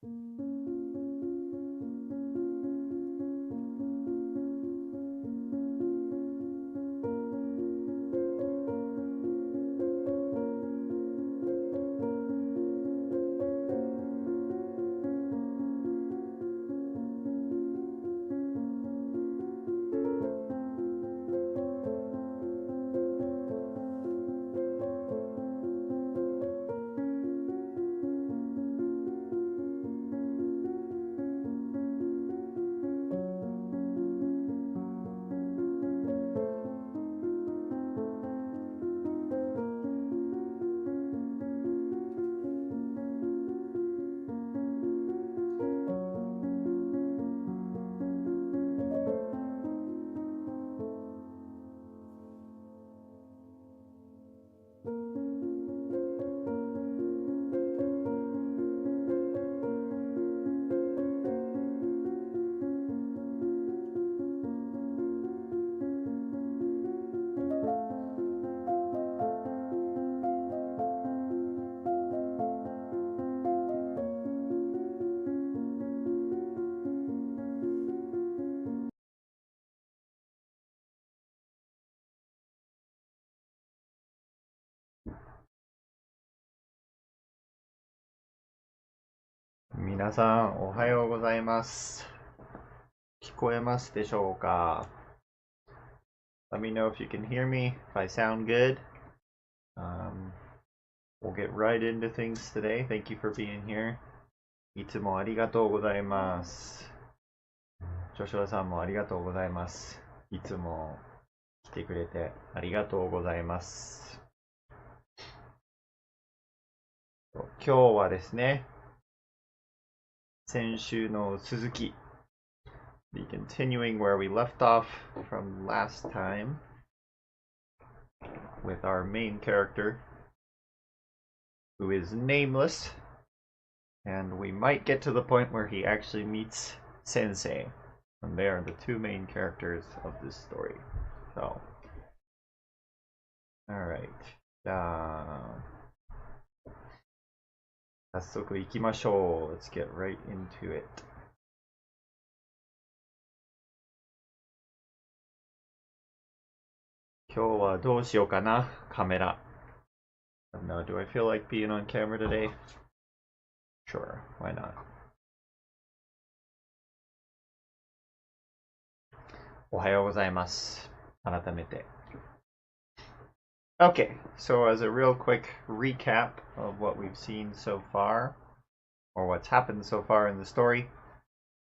皆さん、おはようございます。聞こえますでしょうか？ Let me know if you can hear me, if I sound good. We'll get right into things today. Thank you for being here. いつもありがとうございます。ジョシュアさんもありがとうございます。いつも来てくれてありがとうございます。今日はですね、先週の続き。Be continuing where we left off from last time with our main character, who is nameless, and we might get to the point where he actually meets Sensei, and they are the two main characters of this story. So, alright. じゃあ、早速行きましょう。Let's get right into it. 今日はどうしようかな、カメラ。No, do I feel like being on camera today? Sure, why not? おはようございます。改めて。Okay, so as a real quick recap of what we've seen so far, or what's happened so far in the story,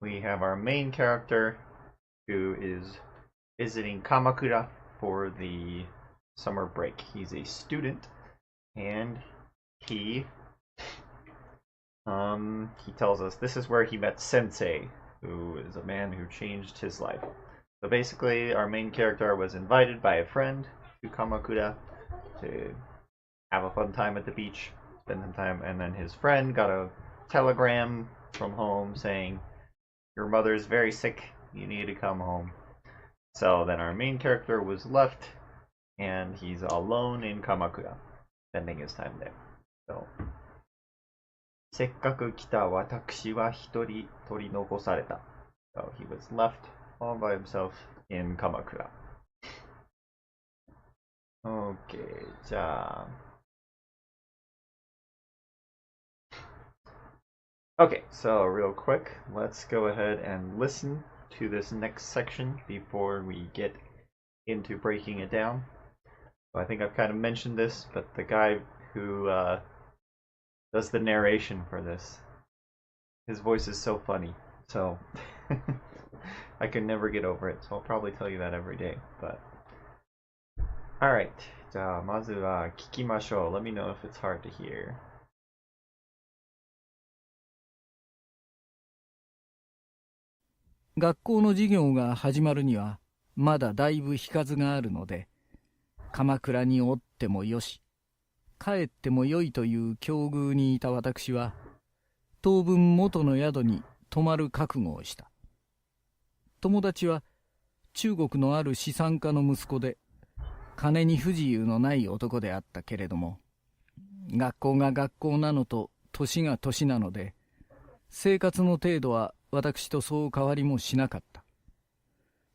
we have our main character who is visiting Kamakura for the summer break. He's a student, and he tells us this is where he met Sensei, who is a man who changed his life. So basically, our main character was invited by a friend to Kamakura to have a fun time at the beach, spend some time, and then his friend got a telegram from home saying, "Your mother's very sick, you need to come home." So then our main character was left, and he's alone in Kamakura, spending his time there. So, せっかく来た私は一人取り残された. So he was left all by himself in Kamakura. Okay, じゃあ. Okay, so real quick, let's go ahead and listen to this next section before we get into breaking it down. So I think I've kind of mentioned this, but the guy who does the narration for this, his voice is so funny, so I can never get over it, so I'll probably tell you that every day, but alright, じゃあまずは聞きましょう. Let me know if it's hard to hear. 学校の授業が始まるにはまだだいぶ日数があるので、鎌倉におってもよし、帰ってもよいという境遇にいた私は、当分元の宿に泊まる覚悟をした。友達は中国のある資産家の息子で、金に不自由のない男であったけれども、学校が学校なのと年が年なので、生活の程度は私とそう変わりもしなかった。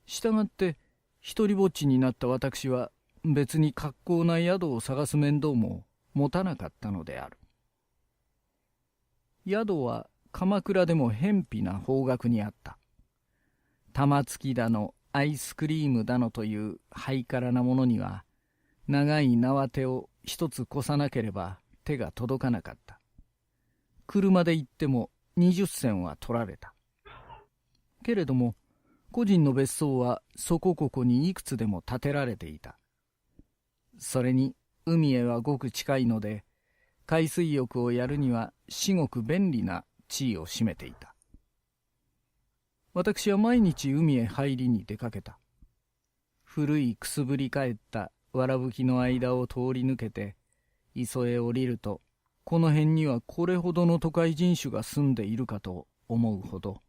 したがって一りぼっちになった私は別に格好な宿を探す面倒も持たなかったのである。宿は鎌倉でも偏僻な方角にあった。玉突きだのアイスクリームだのというハイカラなものには長い縄手を一つ越さなければ手が届かなかった。車で行っても20銭は取られた。けれども個人の別荘はそこここにいくつでも建てられていた。それに海へはごく近いので海水浴をやるには至極便利な地位を占めていた。私は毎日海へ入りに出かけた。古いくすぶり返ったわらぶきの間を通り抜けて磯へ降りると、この辺にはこれほどの都会人種が住んでいるかと思うほど、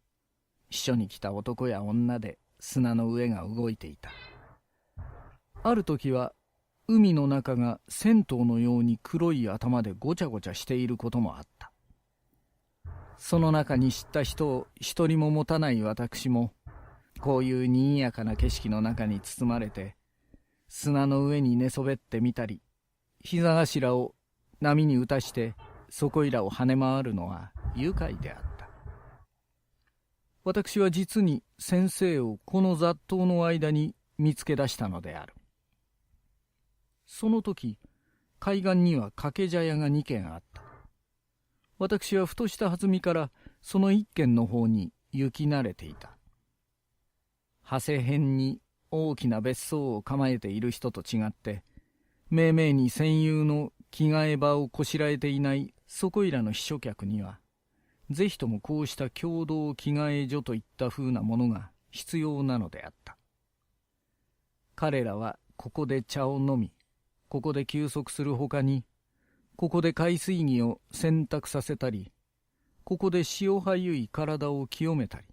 一緒に来た男や女で砂の上が動いていた。ある時は海の中が銭湯のように黒い頭でごちゃごちゃしていることもあった。その中に知った人を一人も持たない私も、こういうにぎやかな景色の中に包まれて、砂の上に寝そべってみたり、膝頭を波に打たしてそこいらを跳ね回るのは愉快であった。私は実に先生をこの雑踏の間に見つけ出したのである。その時、海岸には掛け茶屋が2軒あった。私はふとした弾みからその1軒の方に行き慣れていた。長谷辺に大きな別荘を構えている人と違って、めいめいに戦友の着替え場をこしらえていないそこいらの秘書客には、ぜひともこうした共同着替え所といった風なものが必要なのであった。彼らはここで茶を飲み、ここで休息するほかに、ここで海水着を洗濯させたり、ここで潮はゆい体を清めたり、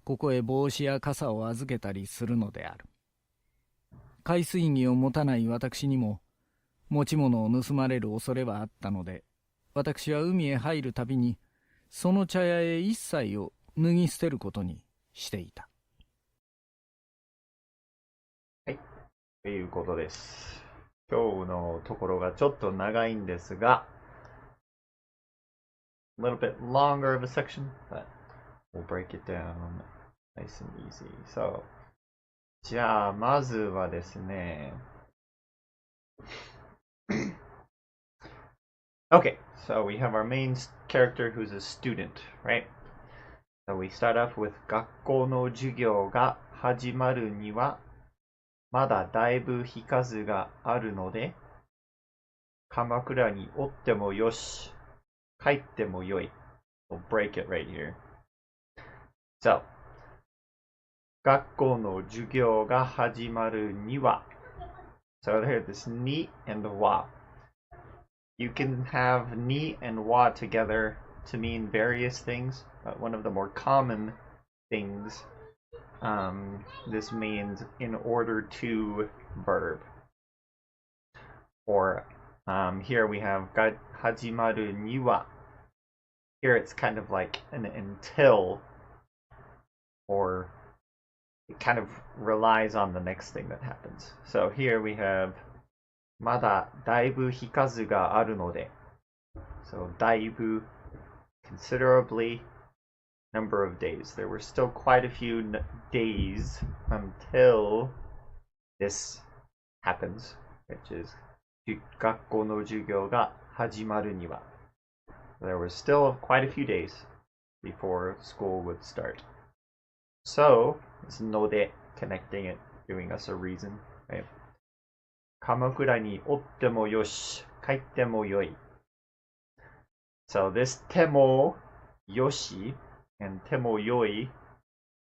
ここへ帽子や傘を預けたりするのである。海水着を持たない私にも、持ち物を盗まれる恐れはあったので、私は海へ入るたびに、その茶屋へ一切を脱ぎ捨てることにしていた。はい、ということです。今日のところがちょっと長いんですが、a little bit longer of a section, but we'll break it down nice and easy. So, じゃあまずはですね。Okay, so we have our main character who's a student, right? So we start off with 学校の授業が始まるにはまだだいぶ日数があるので、鎌倉におってもよし、帰ってもよい。We'll break it right here. So, 学校の授業が始まるには So here, this ni and wa. You can have ni and wa together to mean various things, but one of the more common things, this means in order to verb. Or here we have hajimaru ni wa. Here it's kind of like an until, or it kind of relies on the next thing that happens. So here we have まだだいぶ日数があるので So だいぶ considerably number of days. There were still quite a few days until this happens, which is 学校の授業が始まるには There were still quite a few days before school would start. So, it's ので connecting it, giving us a reason, right? 鎌倉におってもよし、帰ってもよい。So this てもよし and てもよい,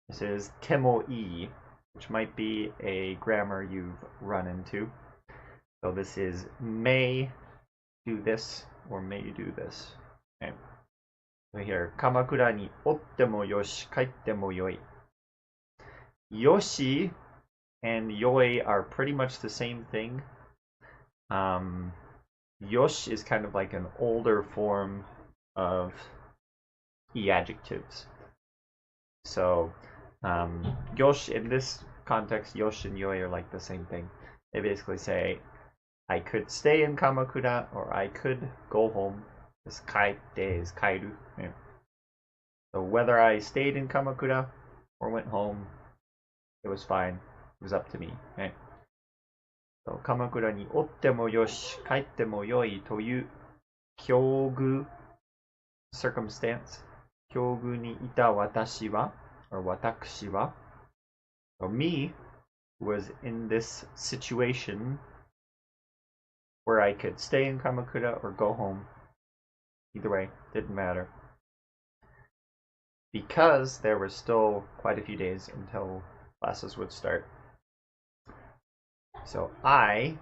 this is てもいい, which might be a grammar you've run into. So this is may do this or may do this. Okay. So here, 鎌倉におってもよし、帰ってもよい。Yoshi and yoi are pretty much the same thing. Yosh is kind of like an older form of e adjectives. So, yosh, in this context, yosh and yoi are like the same thing. They basically say, I could stay in Kamakura or I could go home. This kaite is kairu. Yeah. So whether I stayed in Kamakura or went home, it was fine. It was up to me. Right? So 鎌倉におってもよし、帰ってもよいという境遇 circumstance 境遇にいた私は or 私は or me was in this situation where I could stay in Kamakura or go home. Either way, didn't matter. Because there were still quite a few days until classes would start. So I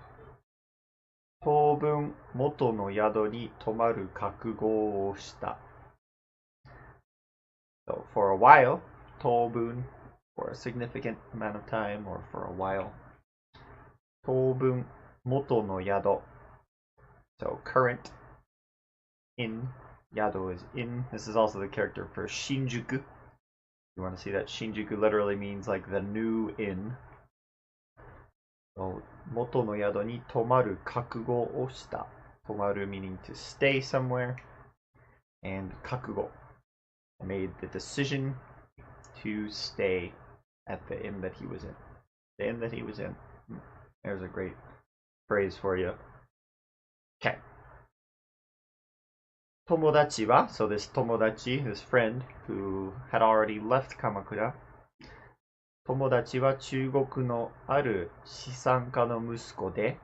当分元の宿に泊まる覚悟をした。So for a while, 当分 for a significant amount of time or for a while. 当分元の宿 so current in Yado is in. This is also the character for Shinjuku. You want to see that Shinjuku literally means like the new inn. So, 元の宿に泊まる覚悟をした。泊まる meaning to stay somewhere. And 覚悟 made the decision to stay at the inn that he was in. The inn that he was in. There's a great phrase for you. Okay. 友達は so this 友達 this friend who had already left Kamakura 友達は中国のある資産家の息子で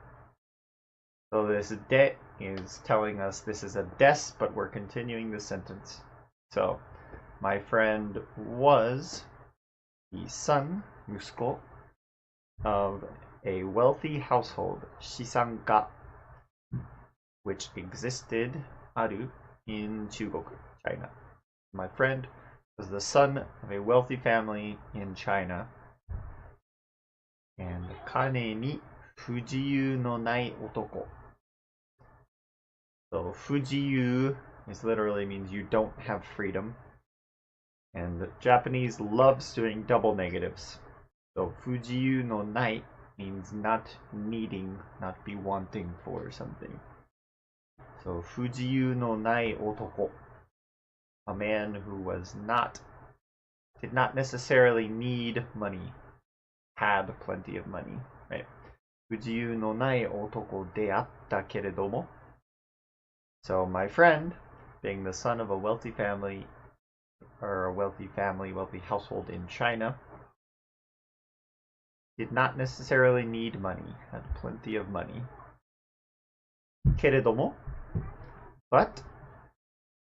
so this de is telling us this is a des but we're continuing the sentence so my friend was the son 息子 of a wealthy household 資産家 which existed ある in Chugoku, China. My friend was the son of a wealthy family in China. And 金に不自由のない男. So 不自由 is literally means you don't have freedom. And the Japanese loves doing double negatives. So 不自由のない means not needing, not be wanting for something. So 不自由のない男 a man who did not necessarily need money, had plenty of money, right? 不自由のない男であったけれども So my friend, being the son of a wealthy family, or a wealthy household in China, did not necessarily need money, had plenty of money. けれども But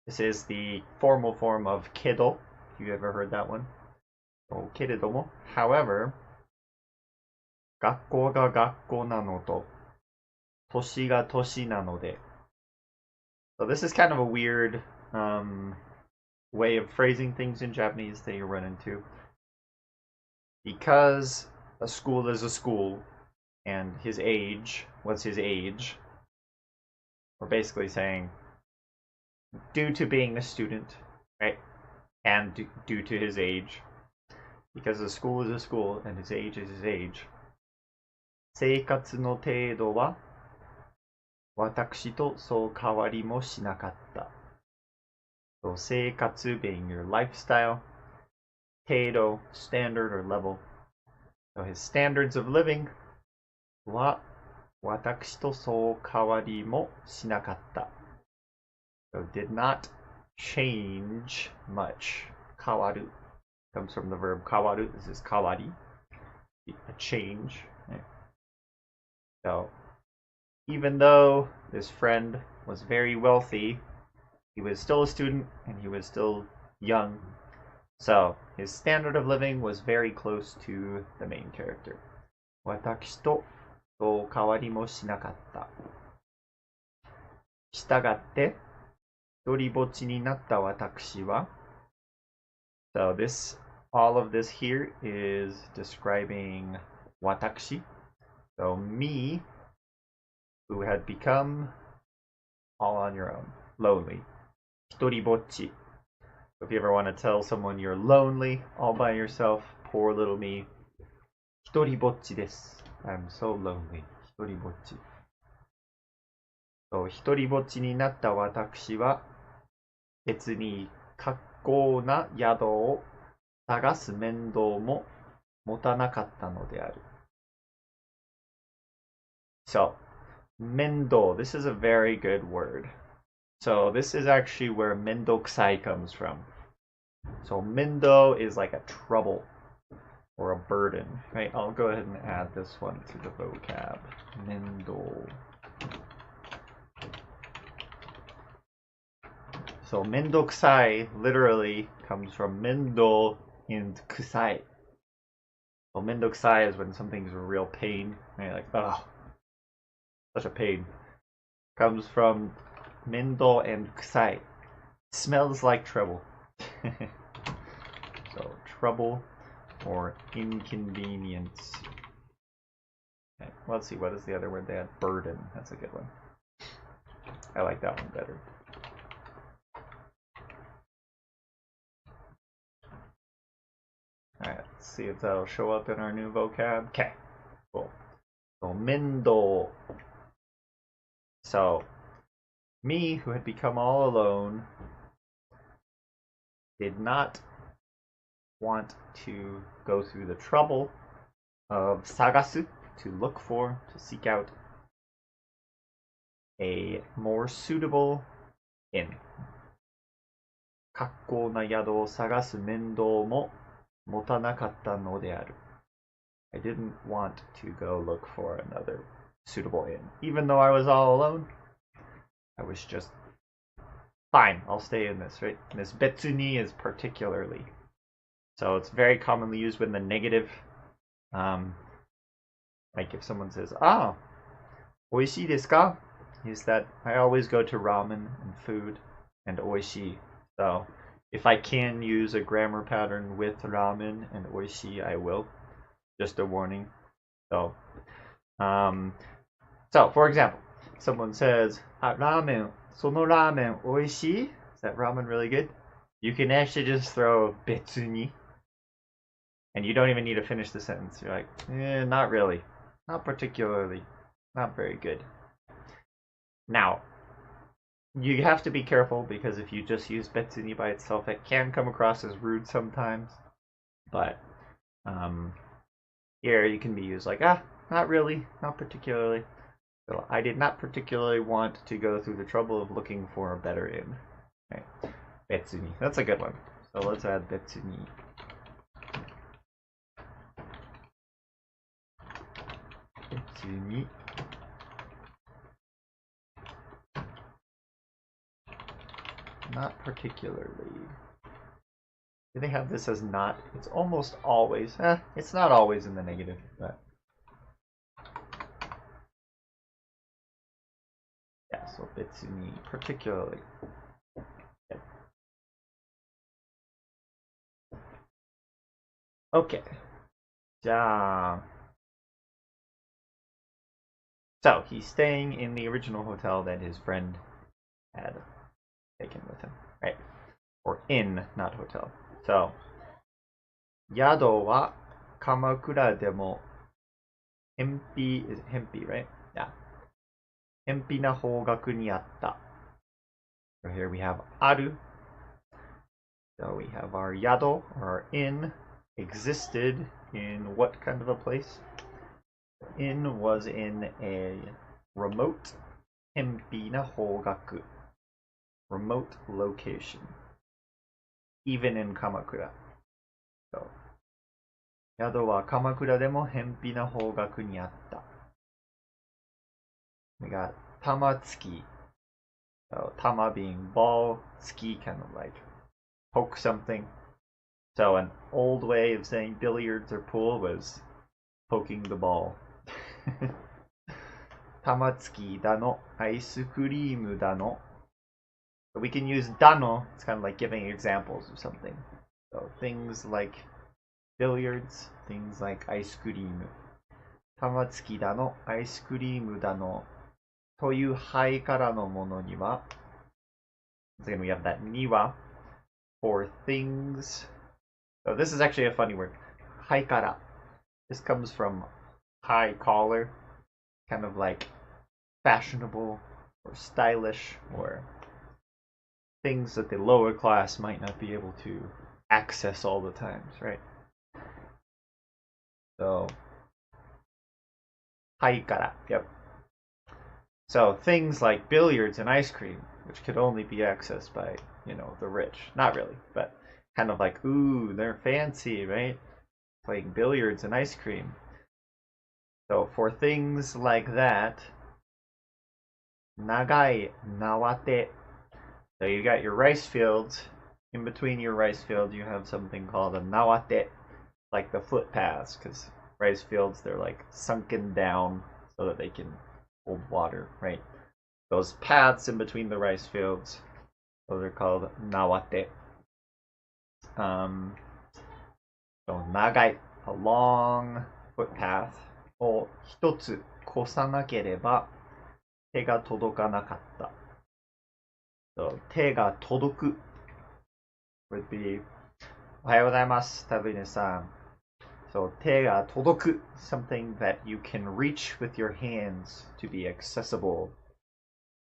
this is the formal form of kedo. If you ever heard that one. So, けれども However, 学校が学校なのと年が年なので So this is kind of a weird way of phrasing things in Japanese that you run into. Because a school is a school and his age was his age, we're basically saying due to being a student, right? And due to his age, because a school is a school and his age is his age. 生活の程度は私とそう変わりもしなかった。So 生活 being your lifestyle, 程度 standard or level. So his standards of living は私とそう変わりもしなかった。So did not change much. Kawaru comes from the verb kawaru. This is kawari, a change. Right? So even though this friend was very wealthy, he was still a student and he was still young. So his standard of living was very close to the main character. 私とそう変わりもしなかった。したがって、独りぼっちになった私は So all of this here is describing watakushi. So me, who had become all on your own, lonely. 独りぼっち If you ever want to tell someone you're lonely, all by yourself, poor little me, 一人ぼっちです。I'm so lonely. 一人ぼっち。一人ぼっちになった私は、別に格好な宿を探す面倒も持たなかったのである。So, 面倒, this is a very good word. So this is actually where mendokusai comes from. So mendo is like a trouble or a burden, right? I'll go ahead and add this one to the vocab. Mendo. So mendokusai literally comes from mendo and kusai. So mendokusai is when something's a real pain, right? Like, oh, such a pain. Comes from mendo and kusai. Smells like trouble. So trouble or inconvenience. Okay, let's see, what is the other word they had? Burden. That's a good one. I like that one better. Alright, let's see if that'll show up in our new vocab. Okay, cool. So, mendo. So, me, who had become all alone, did not want to go through the trouble of sagasu, to look for, to seek out a more suitable inn. 格好な宿を探す面倒も持たなかったのである. I didn't want to go look for another suitable inn. Even though I was all alone, I was just, fine, I'll stay in this, right? And this betsuni is particularly. So it's very commonly used with the negative. Like if someone says, ah, 美味しいですか? Is that I always go to ramen and food and 美味しい. So if I can use a grammar pattern with ramen and 美味しい, I will. Just a warning. So for example, someone says, ramen, そのラーメン美味しい? Is that ramen really good? You can actually just throw 別に. And you don't even need to finish the sentence. You're like, not really. Not particularly. Not very good. Now, you have to be careful because if you just use betsuni by itself, it can come across as rude sometimes. But here you can be used like, not really, not particularly. So I did not particularly want to go through the trouble of looking for a better inn. Okay. Betsuni. That's a good one. So let's add betsuni. Betsuni. Not particularly. Do they have this as not? It's almost always. It's not always in the negative, but. Yeah, so betsuni, particularly. Okay. Okay. So he's staying in the original hotel that his friend had taken with him, right? Or inn, not hotel. So, 宿は鎌倉でも偏僻 is 偏僻, right? Yeah. 偏僻な方角にあった. So here we have ある. So we have our yado, or our inn, existed in what kind of a place? Inn was in a remote 偏僻な方角. Remote location. Even in Kamakura. So, 宿は鎌倉でも偏僻な方角にあった. We got 玉突き. So, 玉 being ball, tsuki kind of like poke something. So, an old way of saying billiards or pool was poking the ball. 玉突きだの、アイスクリームだの. But we can use dano, it's kind of like giving examples of something. So things like billiards, things like ice cream. 玉突きだの、アイスクリームだの、というハイからのものには、once again we have that には、for things. So this is actually a funny word. Haikara. This comes from high collar, kind of like fashionable or stylish, or things that the lower class might not be able to access all the times, right? So, haikara, yep. So things like billiards and ice cream, which could only be accessed by, the rich. Not really, but kind of like, ooh, they're fancy, right? Playing billiards and ice cream. So for things like that, nagai nawate. So you got your rice fields. In between your rice field, you have something called a nawate, like the footpaths, because rice fields, they're like sunken down so that they can hold water, right? Those paths in between the rice fields, those are called nawate. So nagai, a long footpath, を一つ越さなければ手が届かなかった。So 手が届く would be おはようございます、タブイネさん。So 手が届く something that you can reach with your hands to be accessible.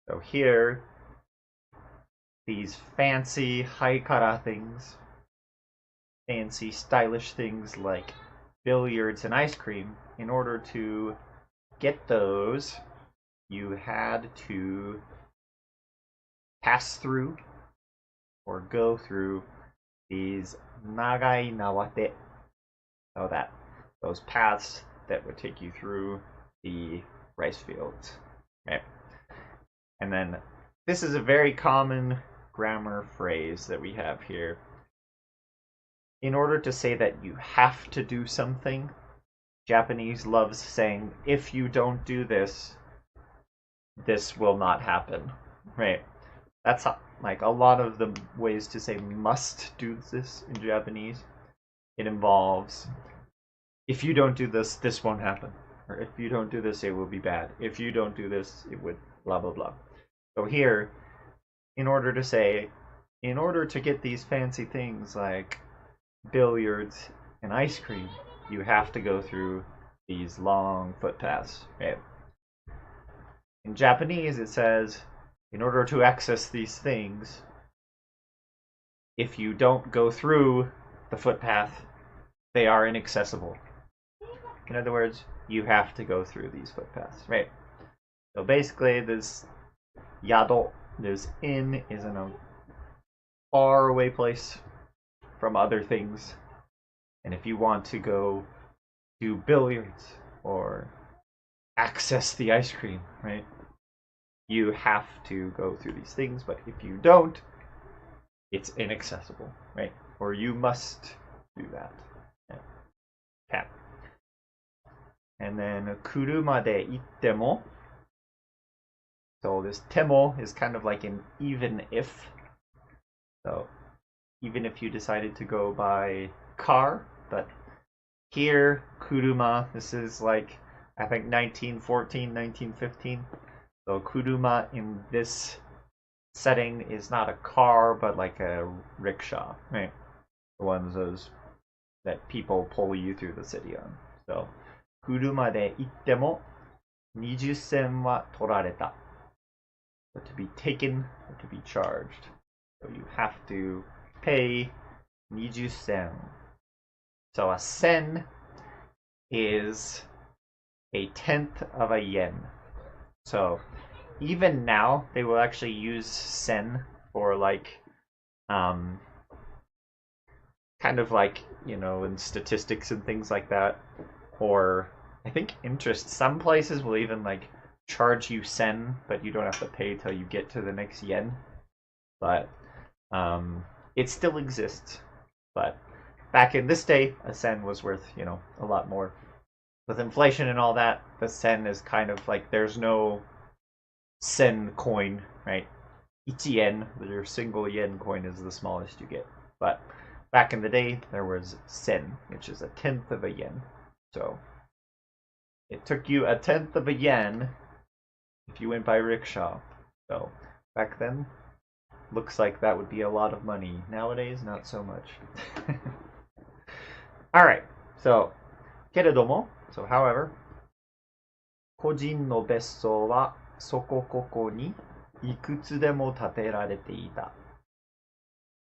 So here, these fancy haikara things, fancy stylish things like billiards and ice cream, in order to get those, you had to pass through or go through these nagai nawate. So that those paths that would take you through the rice fields, right? And then this is a very common grammar phrase that we have here. In order to say that you have to do something, Japanese loves saying, if you don't do this, this will not happen, right? That's like a lot of the ways to say must do this in Japanese. It involves, if you don't do this, this won't happen. Or if you don't do this, it will be bad. If you don't do this, it would blah, blah, blah. So here, in order to get these fancy things like billiards and ice cream, you have to go through these long footpaths, right? In Japanese, it says, in order to access these things, if you don't go through the footpath, they are inaccessible. In other words, you have to go through these footpaths, right? So basically, this yado, this inn, is in a far away place from other things. And if you want to go do billiards or access the ice cream, right, you have to go through these things. But if you don't, it's inaccessible, right? Or you must do that. Okay. And then kuruma de ittemo. So this temo is kind of like an even if. So even if you decided to go by car, but here kuruma, this is like I think 1914, 1915. So kuruma in this setting is not a car, but like a rickshaw, right? The ones those that people pull you through the city on. So 車で行っても20銭は取られた. So to be taken or to be charged. So you have to pay 20銭. So a sen is a tenth of a yen. So even now, they will actually use sen for like, kind of like, in statistics and things like that. Or I think interest. Some places will even like charge you sen, but you don't have to pay till you get to the next yen. But it still exists. But back in this day, a sen was worth, a lot more. With inflation and all that, the sen is kind of like there's no sen coin, right? 1 yen, your single yen coin, is the smallest you get. But back in the day, there was sen, which is a tenth of a yen. So it took you a tenth of a yen if you went by rickshaw. So back then, looks like that would be a lot of money. Nowadays, not so much. Alright, so, けれども, so however, 個人の別荘はそこここにいくつでも建てられていた.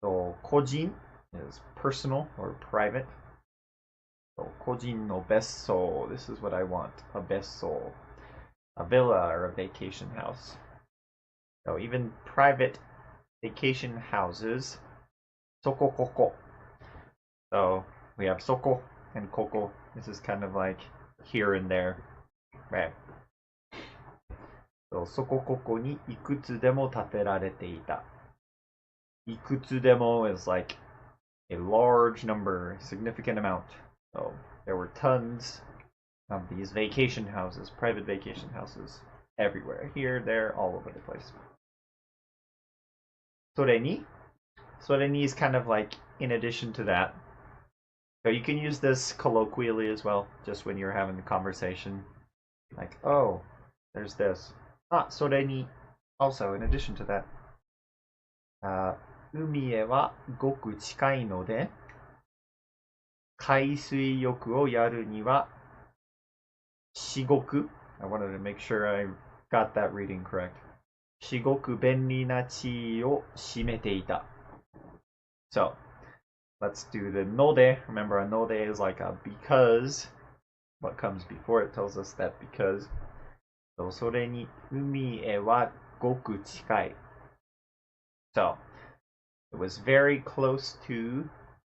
So, 個人 is personal or private. So, 個人の別荘, this is what I want, a 別荘. A villa or a vacation house. So even private vacation houses, soko koko. So we have soko and koko. This is kind of like here and there, right? So soko koko ni ikutsu demo taterarete ita. Ikutsu demo is like a large number, significant amount. So there were tons of these vacation houses, private vacation houses, everywhere. Here, there, all over the place. それに is kind of like in addition to that. So you can use this colloquially as well, just when you're having a conversation. Like, oh, there's this. それに also in addition to that. 海へはごく近いので、海水浴をやるにはShigoku. I wanted to make sure I got that reading correct. Shigoku benri na chi o shimete ita. So, let's do the node. Remember, a node is like a because. What comes before it tells us that because. So, それに海へはごく近い. So, it was very close to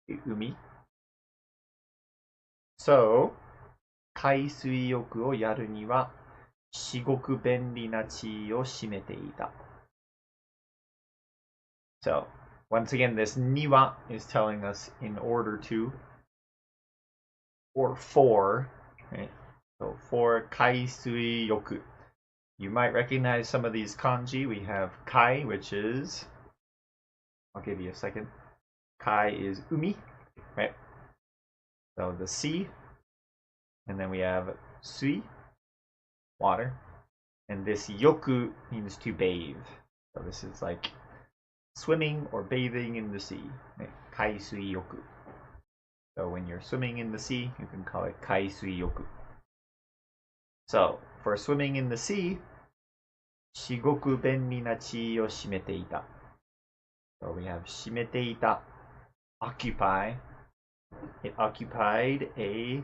the umi. So, 海水浴をやるには至極便利な地位を占めていた. So, once again, this niwa is telling us in order to or for, right? So, for 海水浴. You might recognize some of these kanji. We have kai, which is, I'll give you a second. Kai is umi, right? So, the sea. And then we have sui, water. And this yoku means to bathe. So this is like swimming or bathing in the sea. Kaisui yoku. So when you're swimming in the sea, you can call it kaisui yoku. So for swimming in the sea, shigoku benri na chi o shimete ita. So we have shimete ita, occupy. It occupied a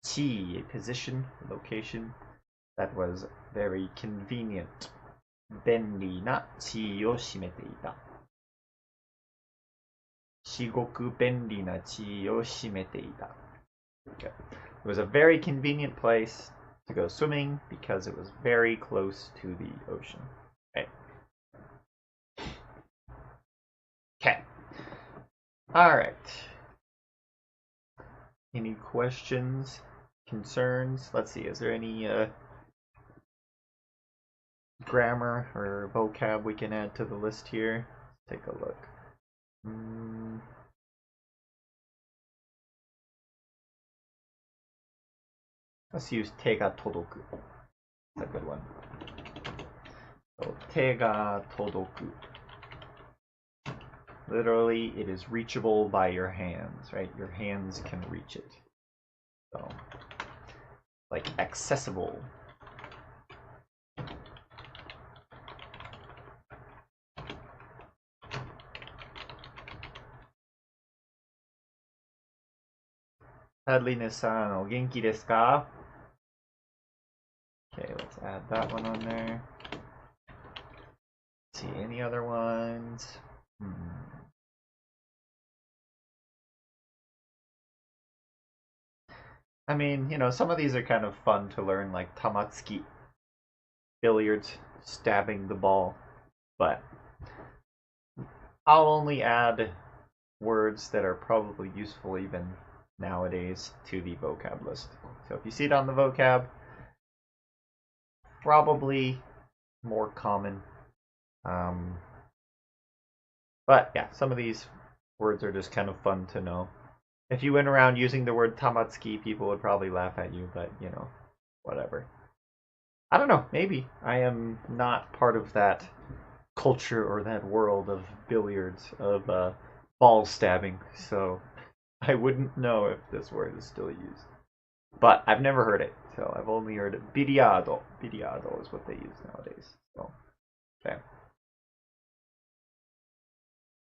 chi, a position, a location that was very convenient. Benri na chi o shimete ita. Shigoku benri na chi o shimete ita. Okay. It was a very convenient place to go swimming because it was very close to the ocean. Okay. Okay. All right. Any questions? Concerns? Let's see, is there any grammar or vocab we can add to the list here? Let's take a look. Let's use 手が届く. That's a good one. So, 手が届く. Literally, it is reachable by your hands, right? Your hands can reach it. So, like accessible. Hadley-san, o genki desu ka? Okay, let's add that one on there. Let's see, any other ones? I mean, you know, some of these are kind of fun to learn, like tamatsuki, billiards, stabbing the ball, but I'll only add words that are probably useful even nowadays to the vocab list. So if you see it on the vocab, probably more common. But yeah, some of these words are just kind of fun to know. If you went around using the word tamatsuki, people would probably laugh at you, but you know, whatever. I don't know, maybe. I am not part of that culture or that world of billiards, of ball stabbing. So I wouldn't know if this word is still used. But I've never heard it, so I've only heard biliardo. Biliardo is what they use nowadays. So, okay.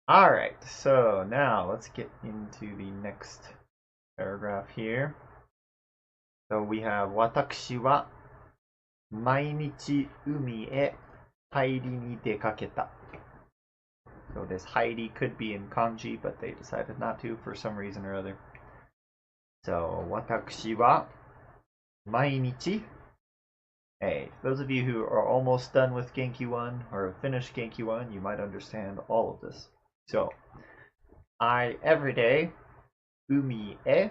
Alright, so now let's get into the next paragraph here. So we have 私は毎日海へ入りに出かけた. So this hairi could be in kanji, but they decided not to for some reason or other. So 私は毎日. Hey, those of you who are almost done with Genki 1 or finished Genki 1, you might understand all of this. So, I every day, umi e,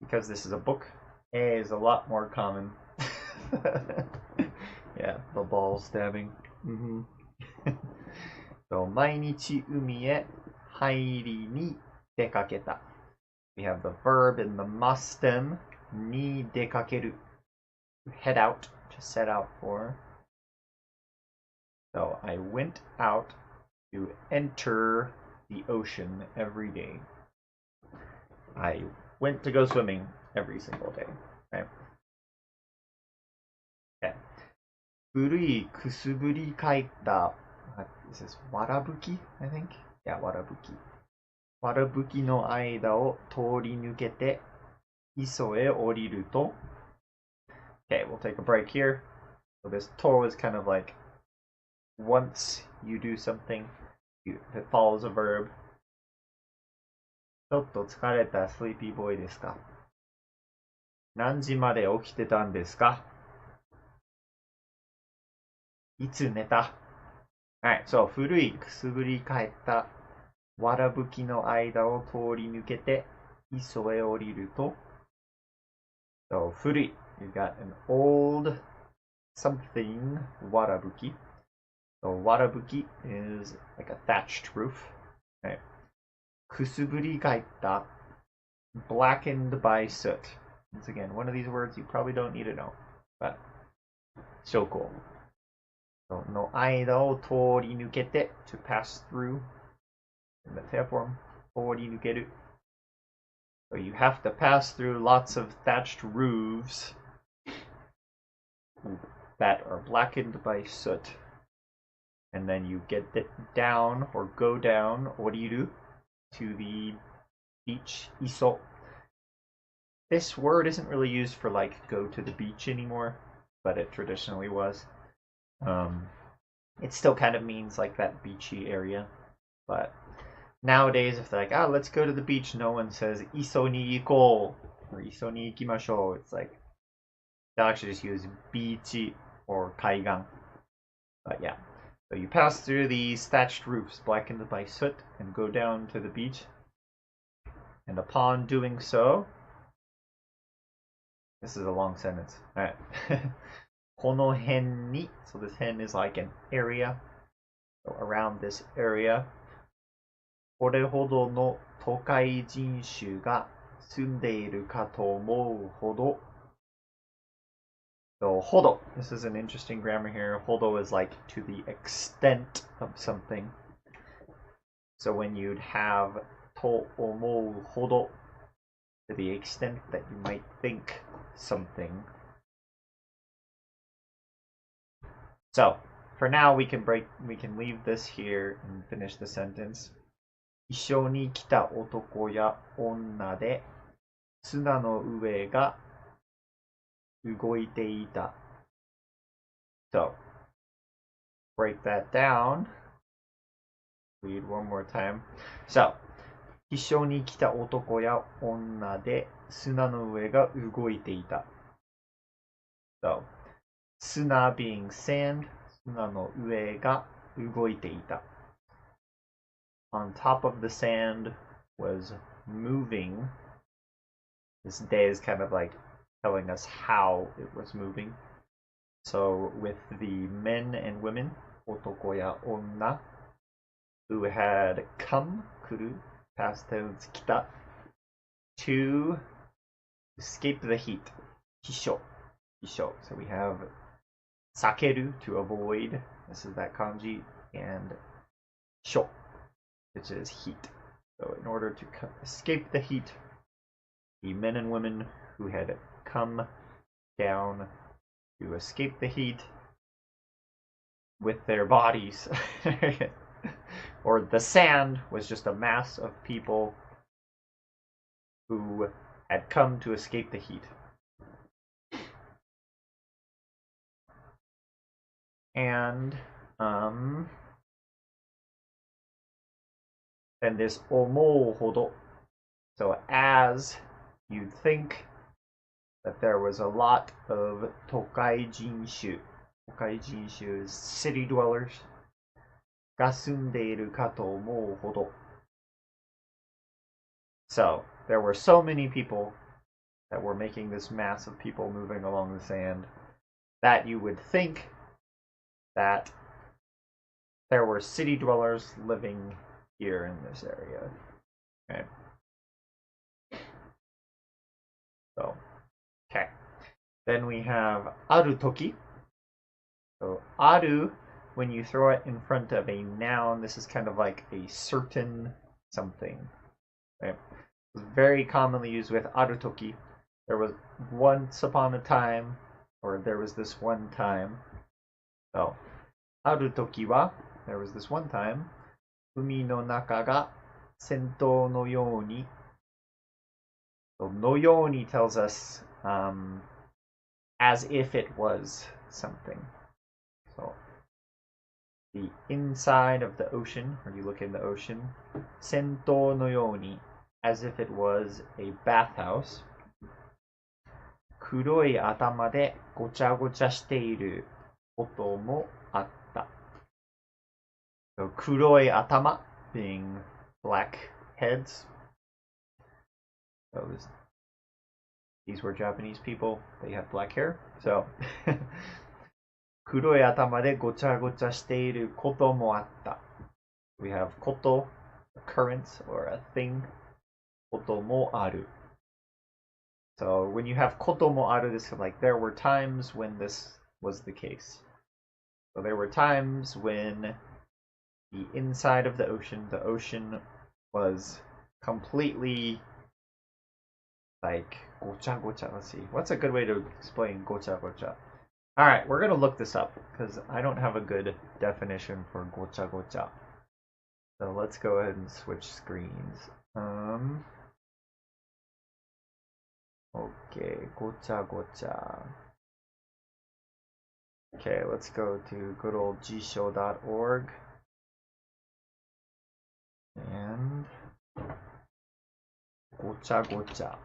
because this is a book, e is a lot more common. Yeah, the ball stabbing. So, 毎日海へ入りに出かけた. We have the verb in the ma stem, ni dekakeru, head out, to set out for. So, I went out to enter the ocean every day. I went to go swimming every single day. Okay. Okay. 古いくすぶり返った This is warabuki, I think? Yeah, warabuki. Warabuki の間を通り抜けて磯へ降りると Okay, we'll take a break here. So this to is kind of like once you do something, it follows a verb. ちょっと疲れたスリーピーボーイですか? 何時まで起きてたんですか? いつ寝た? Alright, so 古いくすぶり返ったわらぶきの間を通り抜けて磯へ降りると So 古い, you've got an old something warabuki. So warabuki is like a thatched roof. Okay. Kusuburi gaita, blackened by soot. Once again, one of these words you probably don't need to know, but so cool. So no aida o tori nukete, to pass through. In the pair form, tori nukeru. So you have to pass through lots of thatched roofs that are blackened by soot. And then you get down or go down, oriru, to the beach, iso. This word isn't really used for like go to the beach anymore, but it traditionally was. It still kind of means like that beachy area, but nowadays if they're like, oh, let's go to the beach, no one says iso ni iko or iso ni ikimashou. It's like they'll actually just use bichi or kaigan. But yeah, so you pass through these thatched roofs blackened by soot and go down to the beach. And upon doing so, this is a long sentence. Alright. この辺に, so this hen is like an area. So around this area, これほどの都会人種が住んでいるかと思うほど. So ほど, this is an interesting grammar here. ほど is like to the extent of something. So when you'd have と思うほど, to the extent that you might think something. So, for now we can leave this here and finish the sentence. 一緒に来た男や女で砂の上が動いていた. So, break that down. Read one more time. So, 一緒に来た男や女で砂の上が動いていた. So, 砂 being sand, 砂の上が動いていた. On top of the sand was moving. This day is kind of like telling us how it was moving. So with the men and women, 男や女, who had come, 来る, past tense 来た, to escape the heat, 避暑. So we have 避ける to avoid, this is that kanji, and sho, which is heat. So in order to escape the heat, the men and women who had come down to escape the heat with their bodies, or the sand was just a mass of people who had come to escape the heat. And this omou hodo. So as you'd think that there was a lot of tokai jinshu. Tokai jinshu is city dwellers. Ga sundeiru ka to omou hodo. So there were so many people that were making this mass of people moving along the sand that you would think that there were city dwellers living here in this area. Okay. So, okay. Then we have aru toki. So, aru, when you throw it in front of a noun, this is kind of like a certain something. Okay. It's very commonly used with aru toki. There was once upon a time, or there was this one time. So, aru toki wa, there was this one time, umi no naka ga sentou no yoni. So, no yoni tells us as if it was something. So, the inside of the ocean, or you look in the ocean, sentou no yoni, as if it was a bathhouse. Kuroi atama de gocha gocha shiteiru koto mo atta. So kuroi atama being black heads. So these were Japanese people. They had black hair. So kuroi atama de gocha gocha shiteiru koto mo atta. We have koto, occurrence or a thing. Koto mo aru. So when you have koto mo aru, this is like there were times when this was the case. So there were times when the inside of the ocean was completely like gocha gocha. Let's see, what's a good way to explain gocha gocha? All right, we're gonna look this up because I don't have a good definition for gocha gocha. So let's go ahead and switch screens. Okay, gocha gocha. Okay, let's go to good old gshow.org. And gocha gocha.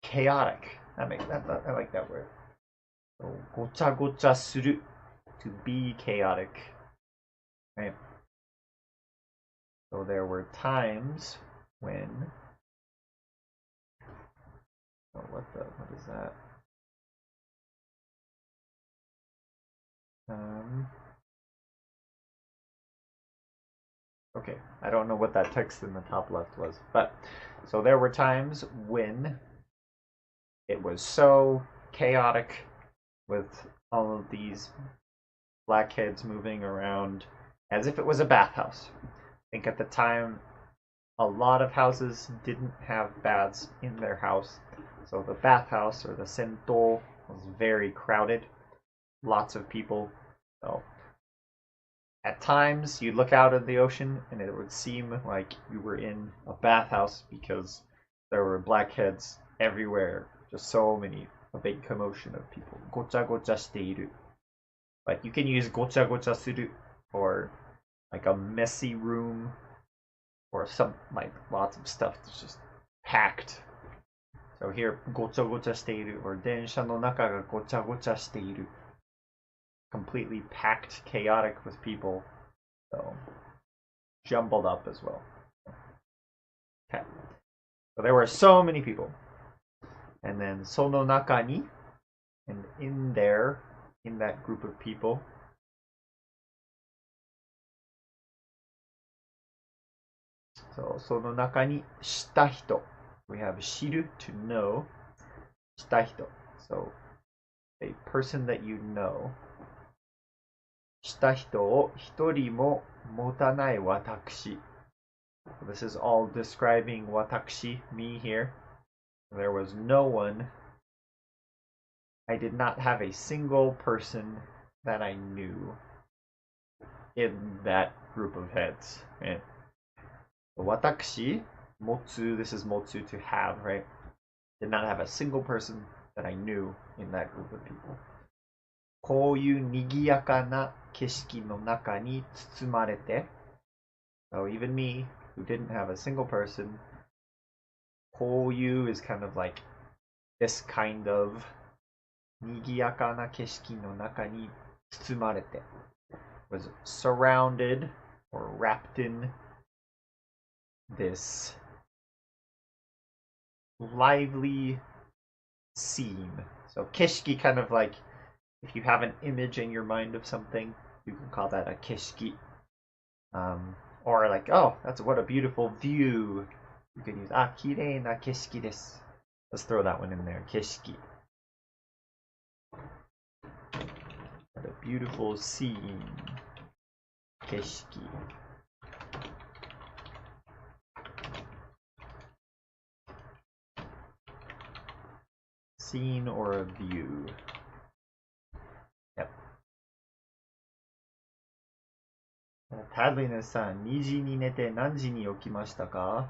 Chaotic. I like that word. So, gocha gocha suru, to be chaotic. Right? So there were times when. Oh, what is that? Okay, I don't know what that text in the top left was, but so there were times when it was so chaotic with all of these blackheads moving around as if it was a bathhouse. I think at the time a lot of houses didn't have baths in their house, so the bathhouse or the sento was very crowded. Lots of people. So at times you'd look out at the ocean and it would seem like you were in a bathhouse because there were blackheads everywhere. Just so many, a big commotion of people. Gocha gocha shiteiru. But you can use gocha gocha suru for like a messy room or some like lots of stuff that's just packed. So here, gocha gocha shiteiru or densha no naka ga gocha gocha shiteiru. Completely packed, chaotic with people. So jumbled up as well. Okay. So there were so many people. And then sono naka ni, and in there, in that group of people, so sono naka ni shita hito, we have shiru, to know, した人. So, a person that you know. した人を一人も持たない私. This is all describing watakushi, me here. There was no one. I did not have a single person that I knew in that group of heads. And watakushi, motsu, this is motsu, to have, right? Did not have a single person that I knew in that group of people. こういう賑やかな景色の中に包まれて So even me, who didn't have a single person, こういう is kind of like this kind of 賑やかな景色の中に包まれて was surrounded or wrapped in this lively scene. So 景色 kind of like if you have an image in your mind of something, you can call that a 景色. Or like, oh, that's what a beautiful view. You can use 綺麗な景色です. Let's throw that one in there. 景色. What a beautiful scene. 景色. Scene or a view. Yep. タドリネさん、2時に寝て何時に起きましたか？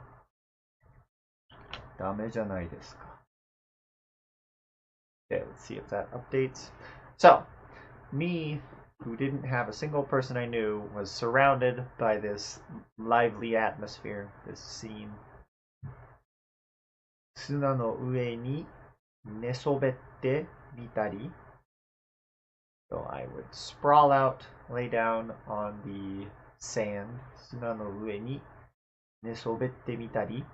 ダメじゃないですか。Okay, let's see if that updates. So, me, who didn't have a single person I knew, was surrounded by this lively atmosphere, this scene. 砂の上に寝そべってみたり So I would sprawl out, lay down on the sand, 砂の上に寝そべってみたり、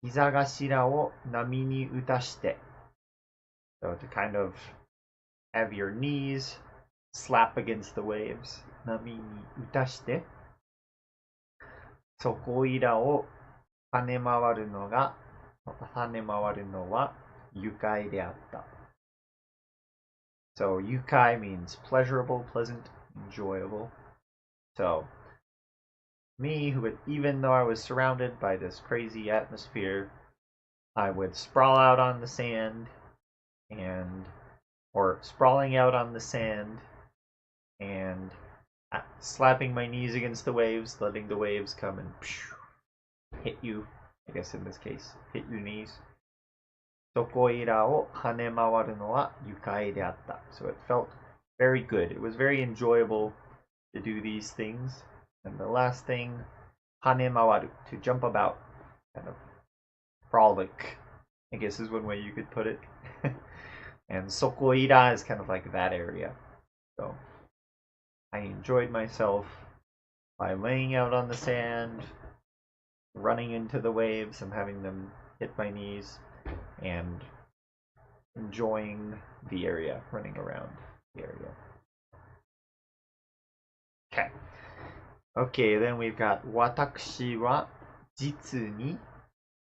膝頭を波に打たして So to kind of have your knees slap against the waves, 波に打たして、そこいらを跳ね回るのは愉快であった。So yukai means pleasurable, pleasant, enjoyable. So me, even though I was surrounded by this crazy atmosphere, I would sprawl out on the sand or sprawling out on the sand and slapping my knees against the waves, letting the waves come and hit you, I guess in this case, hit your knees. そこいらを跳ね回るのは愉快であった. So it felt very good. It was very enjoyable to do these things. And the last thing, 跳ね回る, to jump about, kind of frolic, I guess is one way you could put it. And そこいら is kind of like that area. So I enjoyed myself by laying out on the sand, running into the waves and having them hit my knees, and enjoying the area, running around the area. Okay. Okay, then we've got 私は実に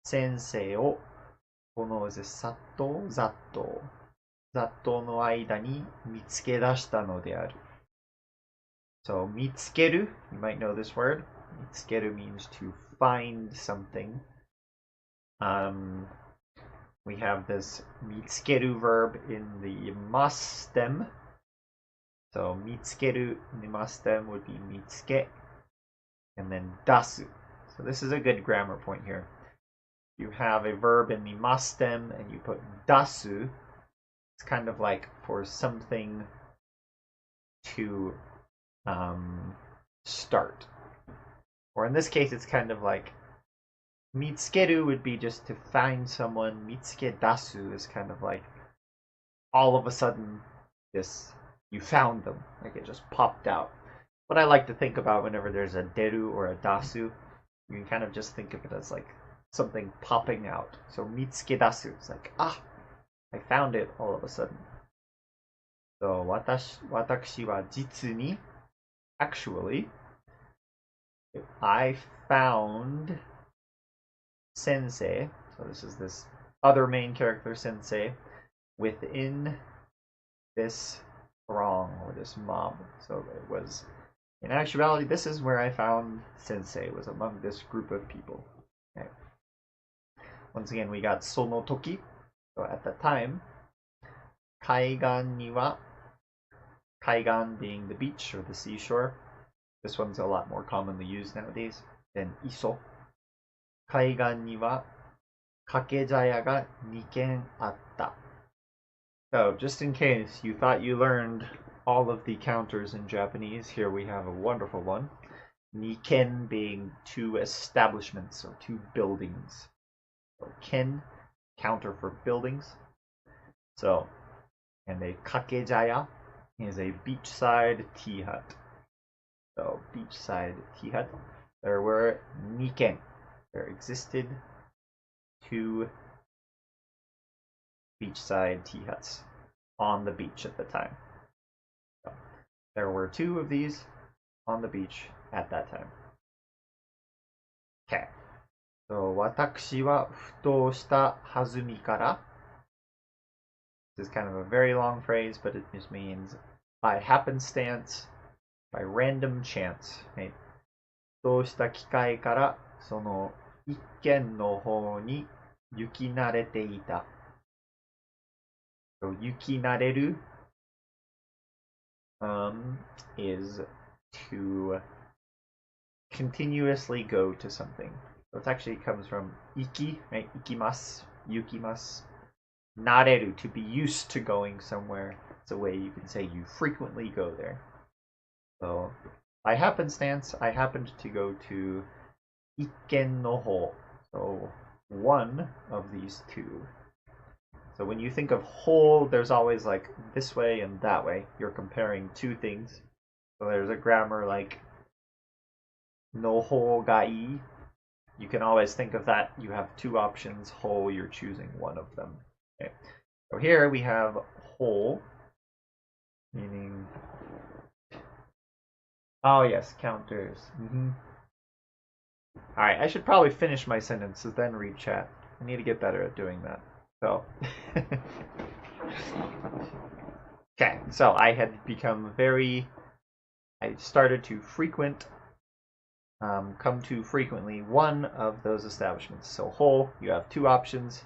先生をこの雑踏の間に見つけ出したのである。So 見つける, you might know this word. 見つける means to find something. We have this 見つける verb in the mas stem. So 見つける in the mas stem would be 見つけ and then 出す. So this is a good grammar point here. You have a verb in the mas stem and you put 出す. It's kind of like for something to start. Or in this case, it's kind of like 見つける would be just to find someone. 見つけ出す is kind of like all of a sudden you found them. Like it just popped out. What I like to think about whenever there's a deru or a dasu, you can kind of just think of it as like something popping out. So 見つけ出す is like, I found it all of a sudden. So 私は実に actually, I found Sensei. So this is this other main character, Sensei, within this throng or this mob. So it was, in actuality, this is where I found Sensei, was among this group of people. Okay. Once again, we got Sono Toki. So at the time, Kaigan ni wa, Kaigan being the beach or the seashore. This one's a lot more commonly used nowadays than iso. Kaigan ni wa kakejaya ga 2軒あった. So just in case you thought you learned all of the counters in Japanese, here we have a wonderful one. 2軒 being 2 establishments or 2 buildings. So ken, counter for buildings. So, and a kakejaya is a beachside tea hut. So beachside tea hut. There were 2軒. There existed 2 beachside tea huts on the beach at the time. So there were 2 of these on the beach at that time. Okay. So 私はふとした弾みから. This is kind of a very long phrase, but it just means by happenstance, by random chance. Right? ふとした機会からその一軒の方に行き慣れていた。So 行き慣れる is to continuously go to something. So it actually comes from iki, right? Ikimasu, yukimasu. Nareru, to be used to going somewhere. It's a way you can say you frequently go there. So by happenstance, I happened to go to Ikken no ho. So one of these 2. So when you think of whole, there's always like this way and that way. You're comparing 2 things. So there's a grammar like no ho ga ii. You can always think of that. You have 2 options. Whole, you're choosing one of them. Okay. So here we have whole, meaning, oh yes, counters. Alright, I should probably finish my sentences, then read chat. I need to get better at doing that. So, okay, so I had become I started to come to frequently one of those establishments. So whole, you have 2 options,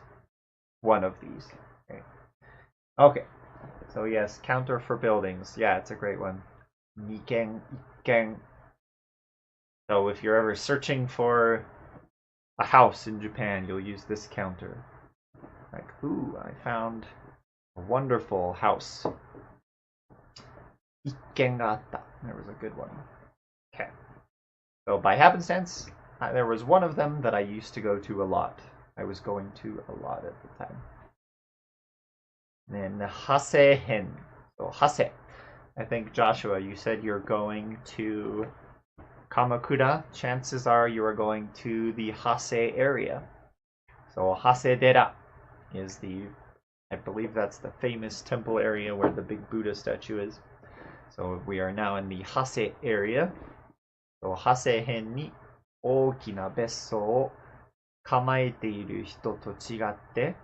one of these. Okay, so yes, counter for buildings. Yeah, it's a great one. 2軒, 1軒. So if you're ever searching for a house in Japan, you'll use this counter. Like, ooh, I found a wonderful house. 1軒があった. There was a good one. Okay. So by happenstance, there was one of them that I used to go to a lot. I was going to a lot at the time. Then Hasehen. So Hase. I think Joshua, you said you're going to Kamakura. Chances are you are going to the Hase area. So Hasedera is I believe that's the famous temple area where the big Buddha statue is. So we are now in the Hase area. So Hasehen ni 大きな別荘を構えている人と違って。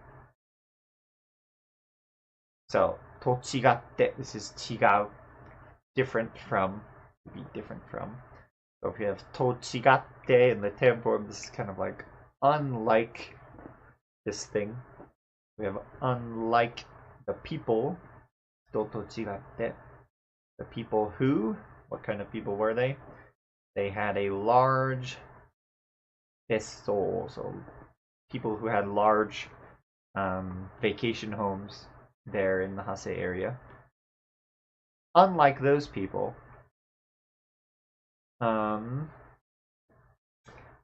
So と違って this is 違う different from, to be different from. So if you have と違って in the tam form, this is kind of like unlike this thing. We have unlike the people, 人と違って the people who, what kind of people were they? They had a large besso, so people who had large vacation homes there in the Hase area. Unlike those people,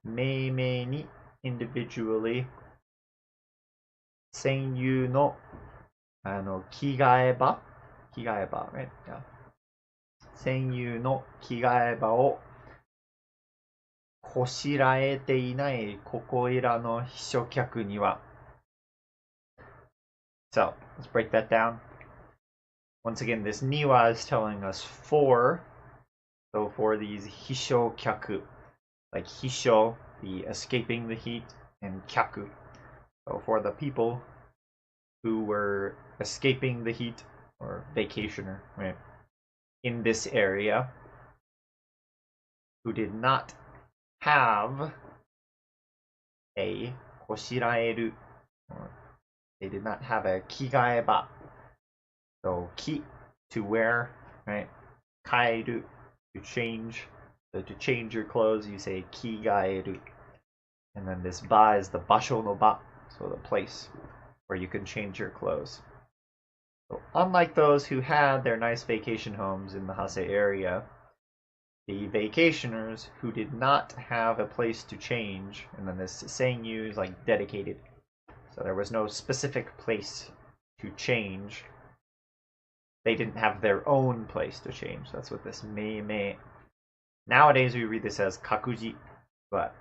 命名に individually 専有の着替え場 right? Yeah. 専有の着替え場をこしらえていないここいらの秘書客には So, let's break that down. Once again, this niwa is telling us 4. So for these hisho kyaku, like hisho, the escaping the heat, and kyaku, So for the people who were escaping the heat or vacationer, right, in this area, who did not have a hoshiraeru, or they did not have a kigaeba. So ki, to wear, right? Kaeru, to change. So to change your clothes, you say kigaeru. And then this ba is the basho no ba, so the place where you can change your clothes. So unlike those who had their nice vacation homes in the Hase area, the vacationers who did not have a place to change, and then this sengyu is like dedicated, so there was no specific place to change. They didn't have their own place to change. That's what this me. Nowadays we read this as kakuji, but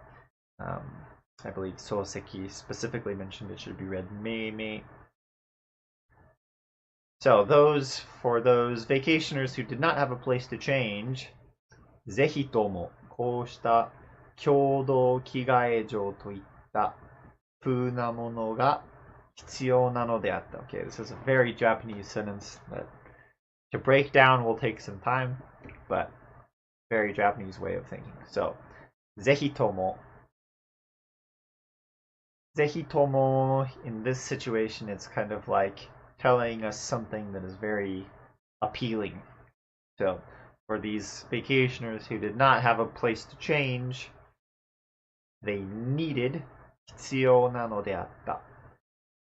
I believe Soseki specifically mentioned it should be read me. So for those vacationers who did not have a place to change, ぜひともこうした共同着替え場といった風なものが必要なのであった. Okay, this is a very Japanese sentence that to break down will take some time, but very Japanese way of thinking. So, ぜひとも in this situation, it's kind of like telling us something that is very appealing. So, for these vacationers who did not have a place to change, they needed 必要なのであった.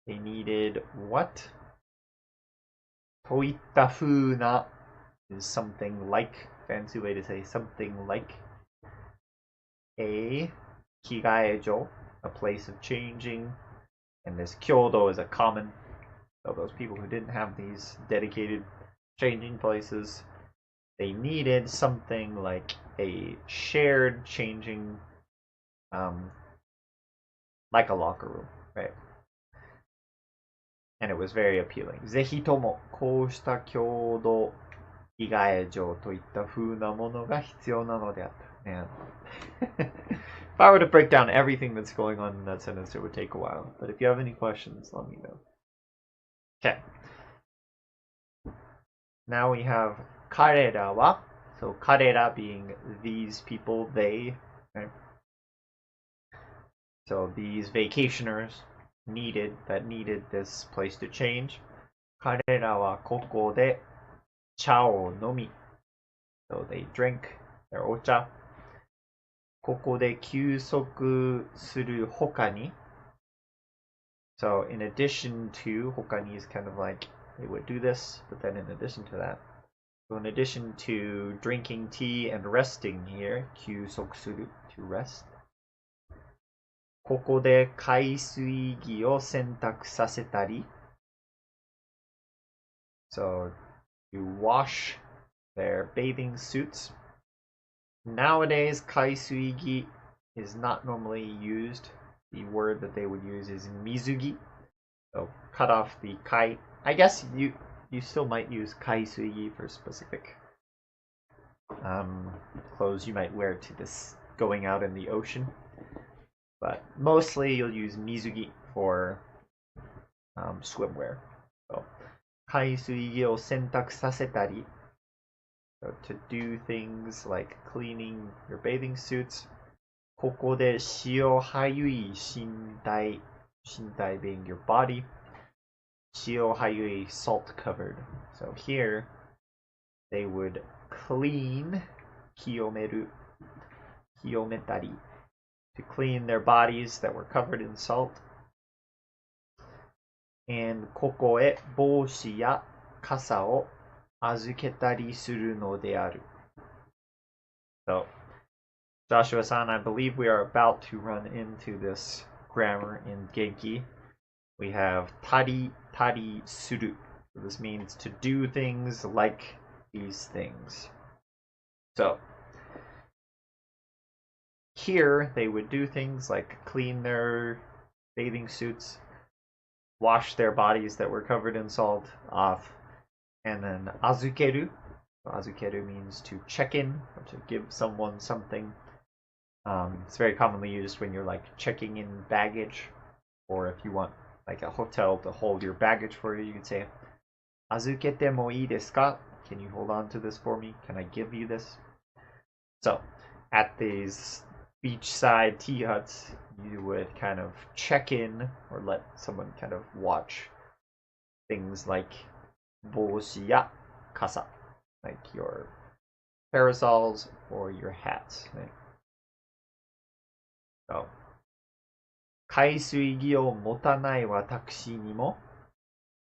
They needed what? といった風な is something like, fancy way to say something like a kigaejo, a place of changing, and this kyodo is a common. So those people who didn't have these dedicated changing places, they needed something like a shared changing, like a locker room, right? And it was very appealing. ぜひともこうした共同着替え場といった風なものが必要なのであった. Man. If I were to break down everything that's going on in that sentence, it would take a while. But if you have any questions, let me know. Okay. Now we have 彼らは. So 彼ら being these people, they. Okay. So these vacationers needed this place to change. 彼らはここで茶を飲み. So they drink their ocha. ここで休息する他に. So in addition to, 他に is kind of like they would do this, but then in addition to that. So in addition to drinking tea and resting here, 休息する to rest. ここで海水着を洗濯させたり. So you wash their bathing suits. Nowadays, 海水着 is not normally used. The word that they would use is mizugi. So cut off the kai. I guess you still might use 海水着 for specific clothes you might wear to this going out in the ocean. But mostly you'll use mizugi for swimwear. So 海水着を洗濯させたり. So to do things like cleaning your bathing suits. ここで塩はゆい身体 being your body. 塩はゆい salt covered. So here they would clean 清める 清めたり to clean their bodies that were covered in salt. And ここへ帽子や傘を預けたりするのである. So, Joshua-san, I believe we are about to run into this grammar in Genki. We have tari suru. So this means to do things like these things. So, here they would do things like clean their bathing suits, wash their bodies that were covered in salt off, and then azukeru. Azukeru means to check in, or to give someone something. It's very commonly used when you're like checking in baggage. Or if you want like a hotel to hold your baggage for you, you can say, "Azukete mo ii desu ka?" Can you hold on to this for me? Can I give you this? So, at these beachside tea huts, you would kind of check in or let someone kind of watch things like boshi ya kasa, like your parasols or your hats. Right? So, 海水着を持たない私にも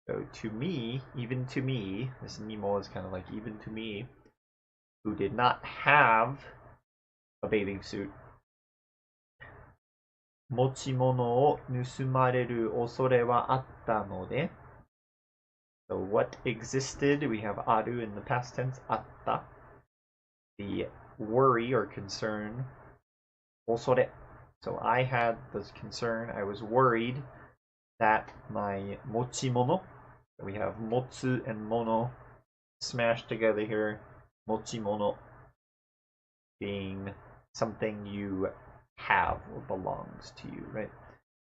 So to me, even to me, this Nemo is kind of like even to me, who did not have a bathing suit, 持ち物を盗まれる恐れはあったので So what existed, we have aru in the past tense, atta. The worry or concern, 恐れ. So I had this concern, I was worried that my mochimono, we have motsu and mono smashed together here, mochimono being something you have or belongs to you, right?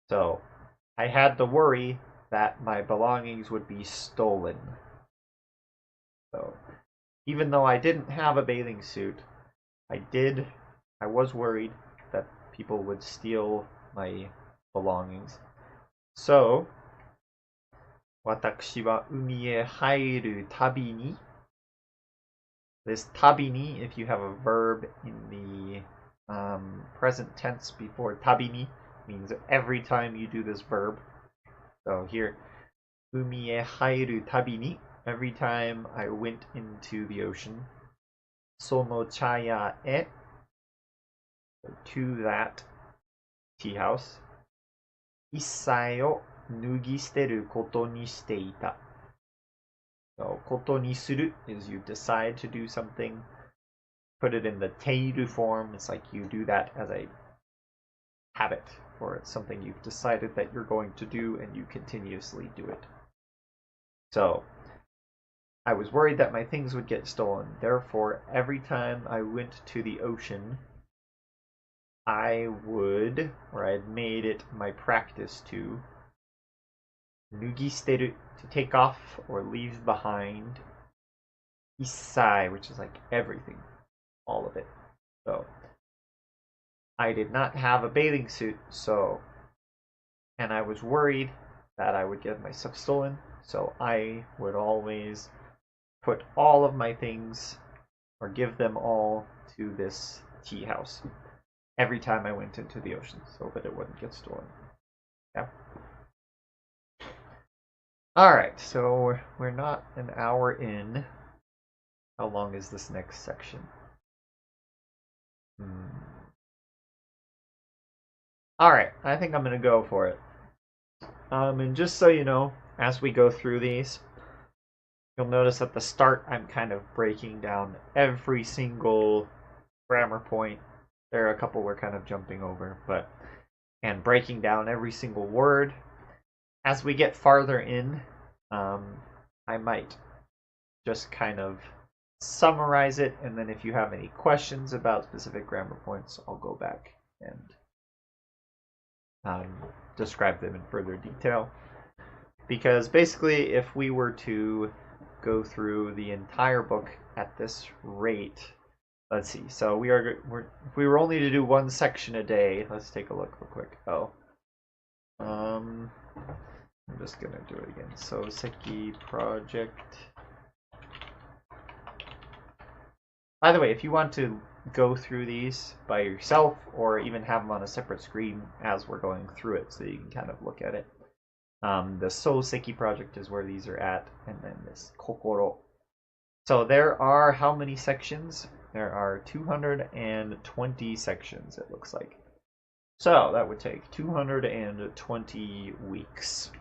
So I had the worry that my belongings would be stolen. So even though I didn't have a bathing suit, I was worried that people would steal my belongings. So, 私は海へ入るたびに This tabini, if you have a verb in the present tense before tabini, means every time you do this verb. So here, 海へ入るたびに every time I went into the ocean. その茶屋へ to that tea house. 一切を脱ぎ捨てることにしていた. So, ことにする is you decide to do something. Put it in the teiru form. It's like you do that as a habit, or it's something you've decided that you're going to do and you continuously do it. So, I was worried that my things would get stolen. Therefore, every time I went to the ocean, I would, or I had made it my practice to nugisteru, to take off or leave behind, issai, which is like everything, all of it. So I did not have a bathing suit, and I was worried that I would get my stuff stolen, so I would always put all of my things or give them all to this tea house every time I went into the ocean so that it wouldn't get stolen. Yeah. Alright, so we're not an hour in. How long is this next section? Alright, I think I'm going to go for it. And just so you know, as we go through these, you'll notice at the start I'm kind of breaking down every single grammar point. There are a couple we're kind of jumping over, and breaking down every single word. As we get farther in, I might just kind of summarize it, and then if you have any questions about specific grammar points, I'll go back and describe them in further detail. Because basically, if we were to go through the entire book at this rate, let's see. So if we were only to do one section a day, let's take a look real quick. I'm just gonna do it again. Soseki project. By the way, if you want to go through these by yourself or even have them on a separate screen as we're going through it so you can kind of look at it. The Soseki project is where these are at, and then this Kokoro. So there are how many sections? There are 220 sections, it looks like. So that would take 220 weeks.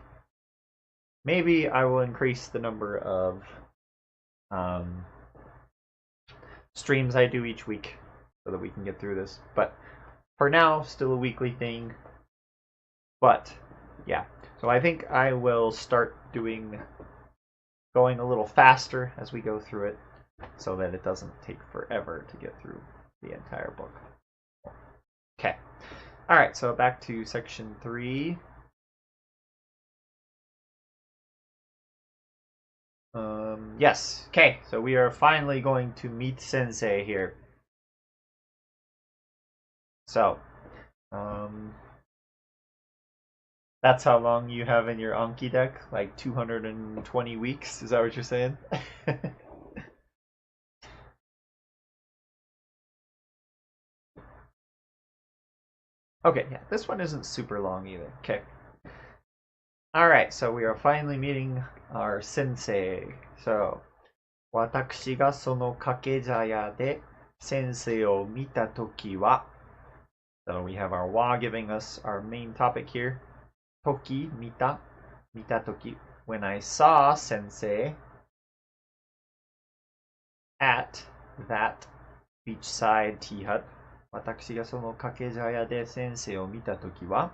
Maybe I will increase the number of streams I do each week so that we can get through this. But for now, still a weekly thing. But yeah, so I think I will start going a little faster as we go through it so that it doesn't take forever to get through the entire book. Okay. Alright, so back to section 3. Yes. Okay, so we are finally going to meet Sensei here. So, that's how long you have in your Anki deck? Like 220 weeks? Is that what you're saying? Okay, yeah, this one isn't super long either. Okay. Alright, so we are finally meeting our Sensei. So, 私がその掛け茶屋で先生を見たときは So we have our wa giving us our main topic here. Toki, mita, mita toki. When I saw Sensei at that beachside tea hut, 私がその掛け茶屋で先生を見たときは、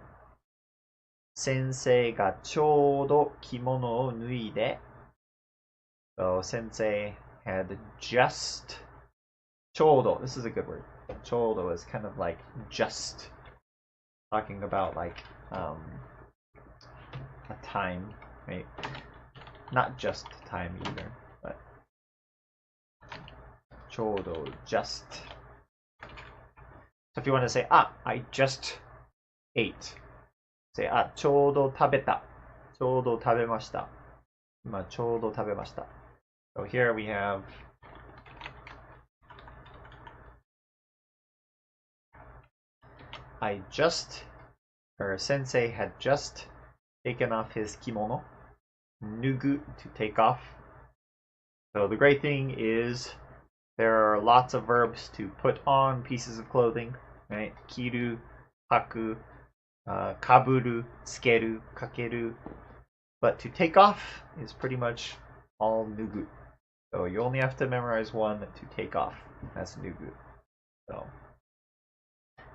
先生がちょうど着物を脱いで、So Sensei had just ちょうど This is a good word. ちょうど is kind of like just talking about like a time, right? Not just time either, but ちょうど just. So if you want to say, I just ate. Say, ちょうど食べた。ちょうど食べました。今ちょうど食べました。So here we have Sensei had just taken off his kimono. Nugu, to take off. So the great thing is there are lots of verbs to put on pieces of clothing, right? Kiru, haku, kaburu, tsukeru, kakeru. But to take off is pretty much all nugu. So you only have to memorize one to take off. That's nugu. So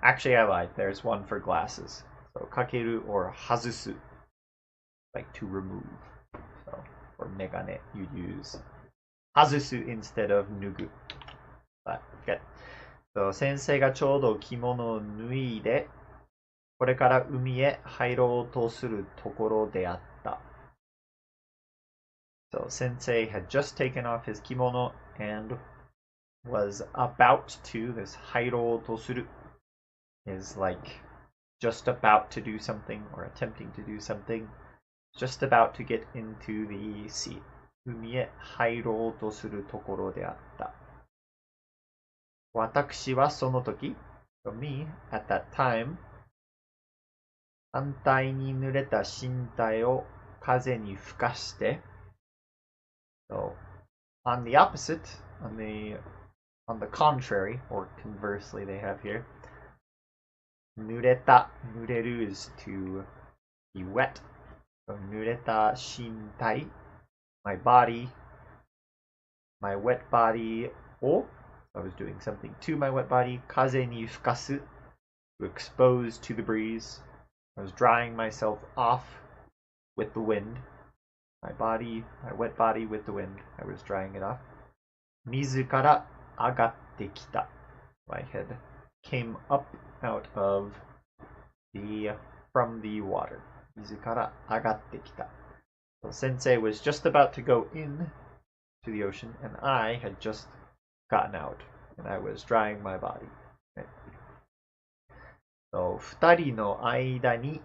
actually I lied. There's one for glasses. So kakeru or hazusu, like to remove. So for megane, you use hazusu instead of nugu. But good. So 先生がちょうど着物を脱いで、これから海へ入ろうとするところであった。So Sensei had just taken off his kimono and was about to, this hairo tosuru is like just about to do something or attempting to do something, just about to get into the sea. 海へ入ろうとするところであった。私はその時、so me, at that time, 反対に濡れた身体を風に吹かして、So, on the opposite, on the contrary, or conversely, they have here. Nureta, nureru is to be wet. So, nureta shintai, my body, my wet body. O, I was doing something to my wet body. Kaze ni fukasu, to expose to the breeze. I was drying myself off with the wind. My body, my wet body with the wind. I was drying it off. Mizu kara agatte kita. My head came up out of from the water. Mizu kara agatte kita. So Sensei was just about to go in to the ocean, and I had just gotten out, and I was drying my body. Okay. So 二人の間に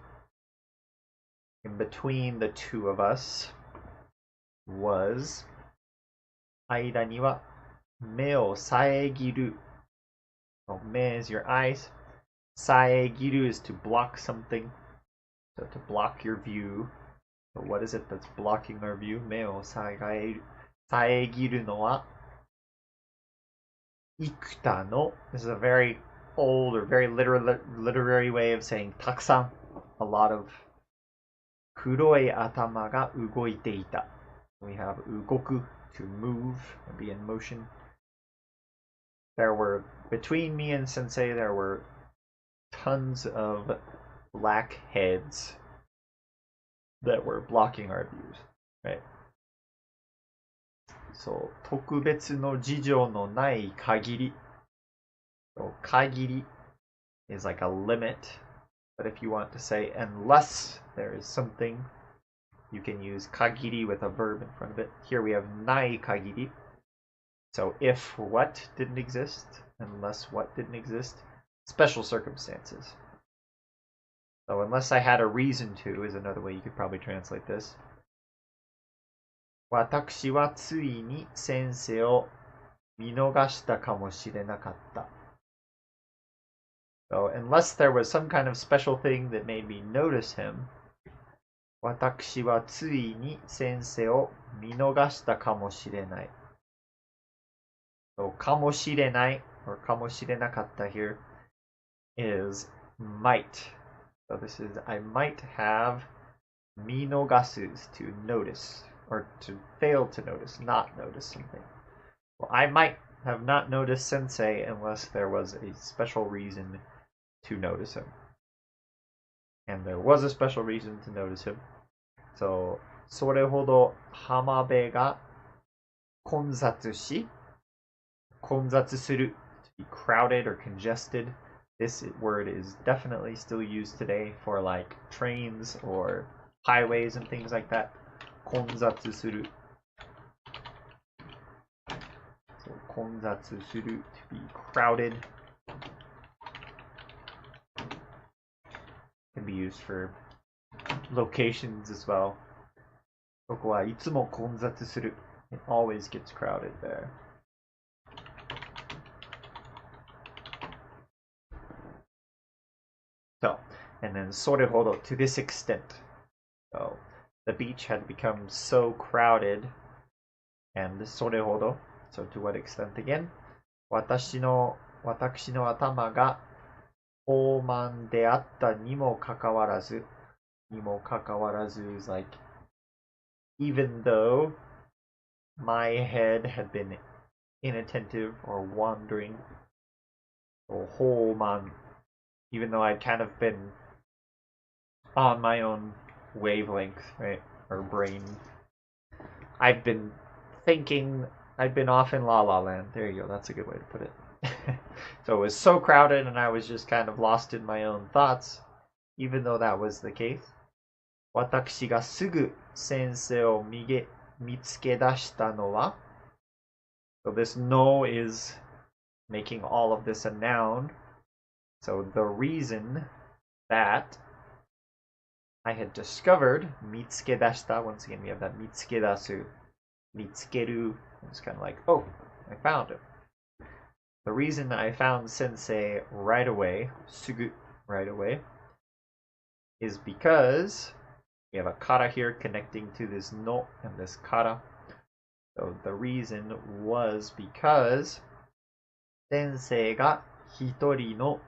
in between the two of us was 間には目を遮る so 目 is your eyes 遮る is to block something, so to block your view. So what is it that's blocking our view? 目を遮るのは幾多の This is a very old or very literary way of saying たくさん a lot of 黒い頭が動いていた We have 動く to move and be in motion. There were, between me and Sensei, there were tons of black heads that were blocking our views, right? So, 特別の事情のない限り So, 限り is like a limit, but if you want to say unless there is something you can use kagiri with a verb in front of it. Here we have nai kagiri. So if what didn't exist, unless what didn't exist, special circumstances. So unless I had a reason to is another way you could probably translate this. 私はついに先生を見逃したかもしれなかった。So unless there was some kind of special thing that made me notice him, 私はついに先生を見逃したかもしれない。So かもしれない or かもしれなかった here is might. So this is I might have 見逃す is to notice or to fail to notice, not notice something. Well, I might have not noticed Sensei unless there was a special reason to notice him. And there was a special reason to notice him. So, それほど浜辺が混雑し、混雑する to be crowded or congested. This word is definitely still used today for like trains or highways and things like that. 混雑する. So 混雑する to be crowded. Can be used for locations as well. ここはいつも混雑する. It always gets crowded there. So, and then それほど to this extent. So, the beach had become so crowded, and それほど, so to what extent again? 私の頭が豊満であったにもかかわらず is like, even though my head had been inattentive or wandering, or 豊満, even though I'd kind of been on my own wavelength, right, or brain. I've been thinking, I've been off in La La Land. There you go, that's a good way to put it. So it was so crowded and I was just kind of lost in my own thoughts, even though that was the case. 私がすぐ先生を見つけ出したのは So this no is making all of this a noun. So the reason that I had discovered 見つけ出した once again we have that 見つけ出す 見つける it's kind of like, oh, I found him. The reason I found Sensei right away, すぐ right away, is because we have a kata here connecting to this no and this kata. So the reason was because 先生が一人の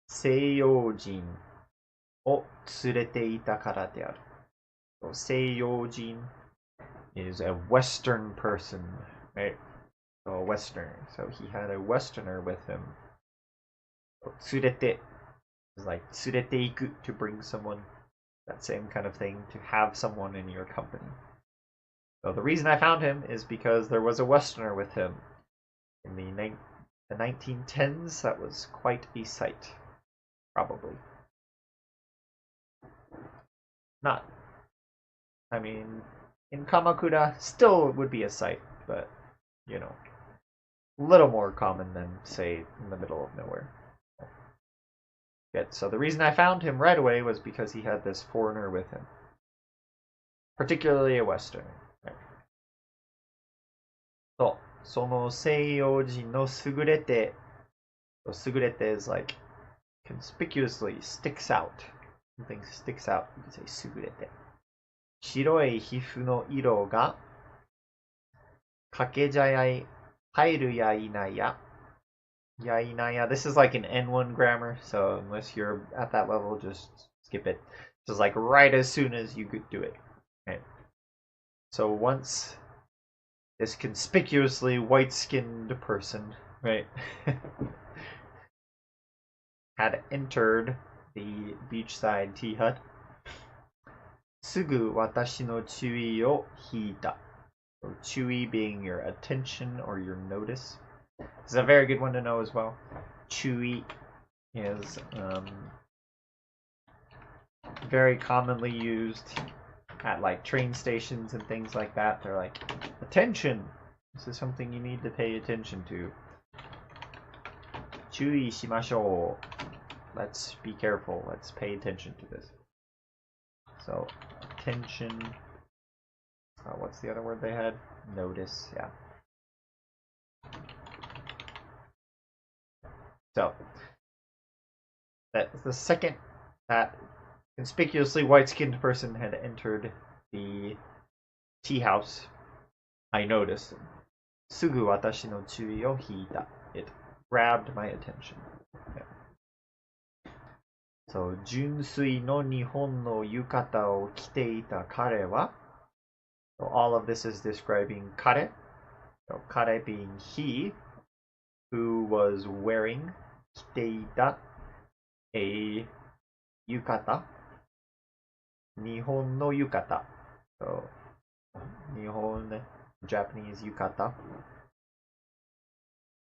西洋人を連れていたからである。So 西洋人 is a Western person, right? So a Westerner. So he had a Westerner with him. So 連れて is like 連れて行く to bring someone. That same kind of thing, to have someone in your company. So the reason I found him is because there was a Westerner with him. In the 1910s, that was quite a sight. Probably. Not. I mean, in Kamakura, still would be a sight, but, you know, a little more common than, say, in the middle of nowhere. Good. So the reason I found him right away was because he had this foreigner with him. Particularly a Westerner. Right. So, その西洋人の優れて So 優れて is like conspicuously sticks out. Something sticks out. You can say 優れて。白い皮膚の色が掛け茶屋へ入るや否や Yainaya. This is like an N1 grammar, so unless you're at that level, just skip it. Just like right as soon as you could do it. Okay. So once this conspicuously white-skinned person, right, had entered the beachside tea hut, すぐ私の注意を引いた. So 注意 being your attention or your notice. This is a very good one to know as well. Chui is very commonly used at like train stations and things like that. They're like, attention! This is something you need to pay attention to. 注意しましょう. Let's be careful. Let's pay attention to this. So, attention. What's the other word they had? Notice, yeah. So, that's the second that conspicuously white-skinned person had entered the tea house, I noticed. すぐ私の注意を引いた. It grabbed my attention. Okay. So, 純粋の日本の浴衣を着ていた彼は, so all of this is describing kare. So, kare being he, who was wearing 着ていた a yukata. 日本の浴衣. So, 日本 Japanese yukata.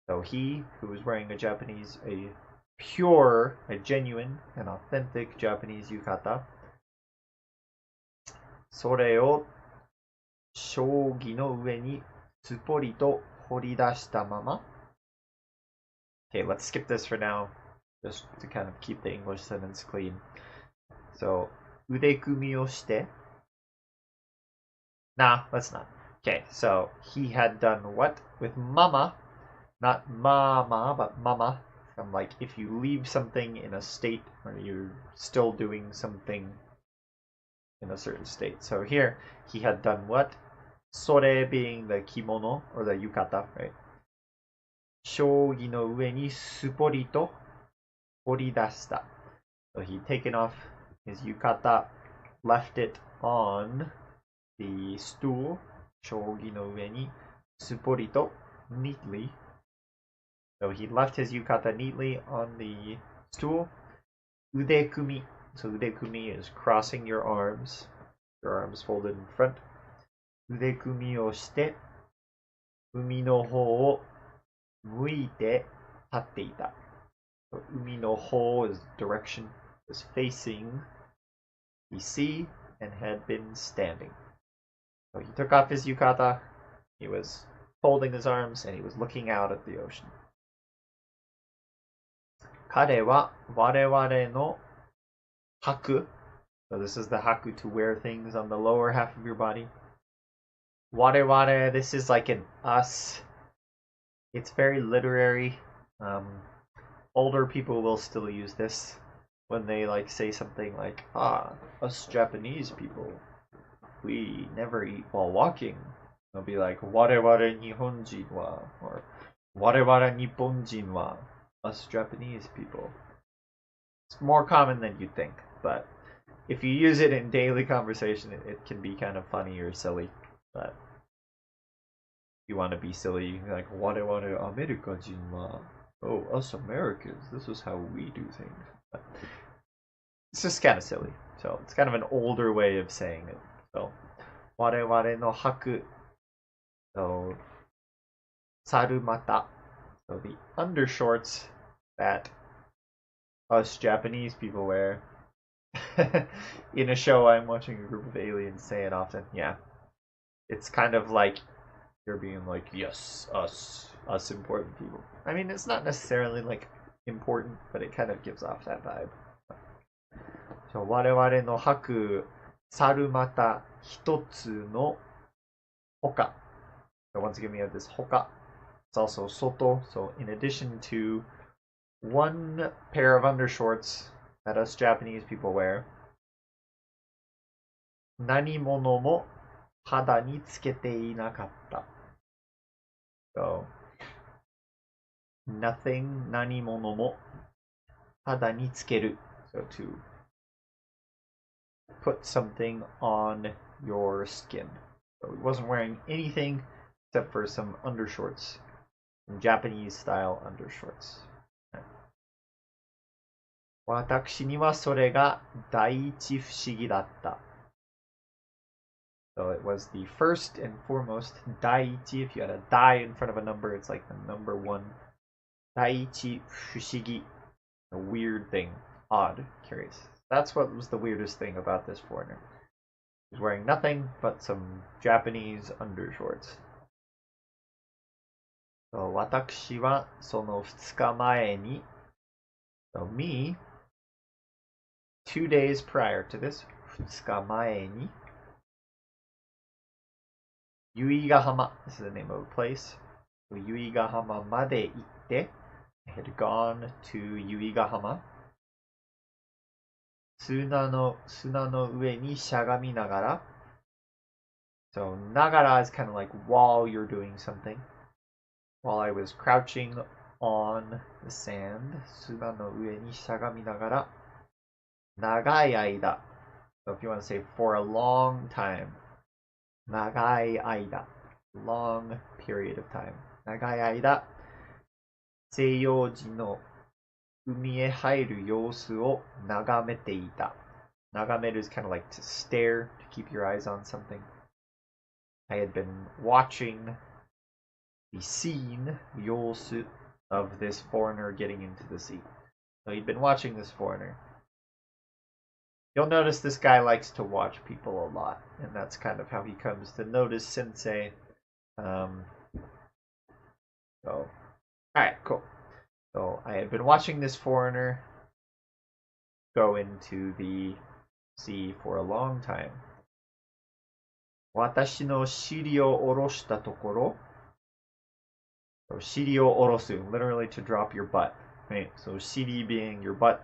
So he, who was wearing a pure, a genuine, and authentic Japanese yukata. それを将棋の上にすっぽりと掘り出したまま. Okay, let's skip this for now, just to kind of keep the English sentence clean. So, 腕組みをして. Nah, let's not. Okay, so he had done what? With mama, not mama, but mama. From like if you leave something in a state where you're still doing something in a certain state. So here, he had done what? Sore being the kimono, or the yukata, right? 将棋の上にすぽりと掘り出した. So he'd taken off his yukata, left it on the stool, 将棋の上にすぽりと neatly. So he left his yukata neatly on the stool. 腕組み. So 腕組み is crossing your arms folded in front. 腕組みをして、海の方を向いて立っていた. So 海の方 is direction, is facing the sea and had been standing. So he took off his yukata, he was folding his arms, and he was looking out at the ocean. 彼は我々のhaku. So this is the haku to wear things on the lower half of your body. 我々, this is like an us. It's very literary. Older people will still use this when they like say something like, us Japanese people, we never eat while walking. They'll be like, 我々日本人は, or 我々日本人は, us Japanese people. It's more common than you'd think, but if you use it in daily conversation, it can be kind of funny or silly. But if you want to be silly, you can be like, 我々アメリカ人は, oh, us Americans, this is how we do things. But it's just kind of silly. So it's kind of an older way of saying it. So, 我々の履く. So, 猿股. So the undershorts that us Japanese people wear. In a show I'm watching, a group of aliens say it often. Yeah. It's kind of like you're being like, yes, us important people. I mean, it's not necessarily like important, but it kind of gives off that vibe. So, 我々の履く猿股一つの他. So once again we have this hoka. It's also soto. So in addition to one pair of undershorts that us Japanese people wear, 何物も肌につけていなかった. So nothing, 何物も肌につける. So to put something on your skin. So he wasn't wearing anything except for some undershorts, some Japanese style undershorts. 私にはそれが第一不思議だった. So it was the first and foremost 第一. If you had a dai in front of a number, it's like the number one. 第一不思議. A weird thing. Odd. Curious. That's what was the weirdest thing about this foreigner. He's wearing nothing but some Japanese undershorts. So, 私はその2日前に So me, 2 days prior to this, 2日前に Yuigahama, this is the name of a place. Yuigahama まで行って I had gone to Yuigahama. 砂の上にしゃがみながら So nagara is kind of like while you're doing something. While I was crouching on the sand, 砂の上にしゃがみながら長い間 So if you want to say for a long time, 長い間 long period of time 長い間西洋人の海へ入る様子を眺めていた。眺める is kind of like to stare, to keep your eyes on something. I had been watching the scene, 様子 of this foreigner getting into the sea. So he'd been watching this foreigner. You'll notice this guy likes to watch people a lot, and that's kind of how he comes to notice Sensei. Alright, cool. So I had been watching this foreigner go into the sea for a long time. 私の尻を下ろしたところ So 尻を下ろす literally to drop your butt. Right? So 尻 being your butt,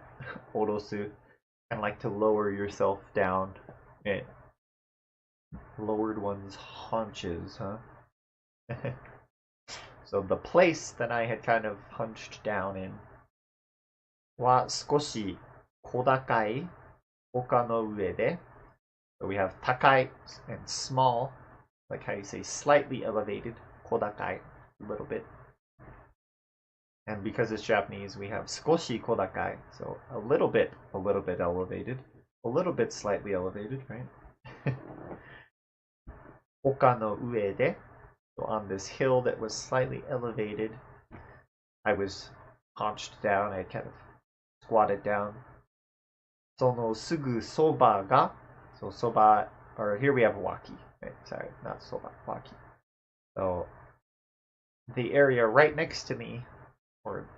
下ろす kind of like to lower yourself down. Right? Lowered one's haunches, huh? So the place that I had kind of hunched down in は少し小高い丘の上で So we have 高い and small, like how you say slightly elevated, 小高い a little bit. And because it's Japanese, we have 少し小高い so a little bit elevated, a little bit slightly elevated, right? 丘の上で So on this hill that was slightly elevated, I was hunched down, I kind of squatted down. そのすぐそばが So soba, or here we have waki. Right? Sorry, not soba, waki. So the area right next to me, or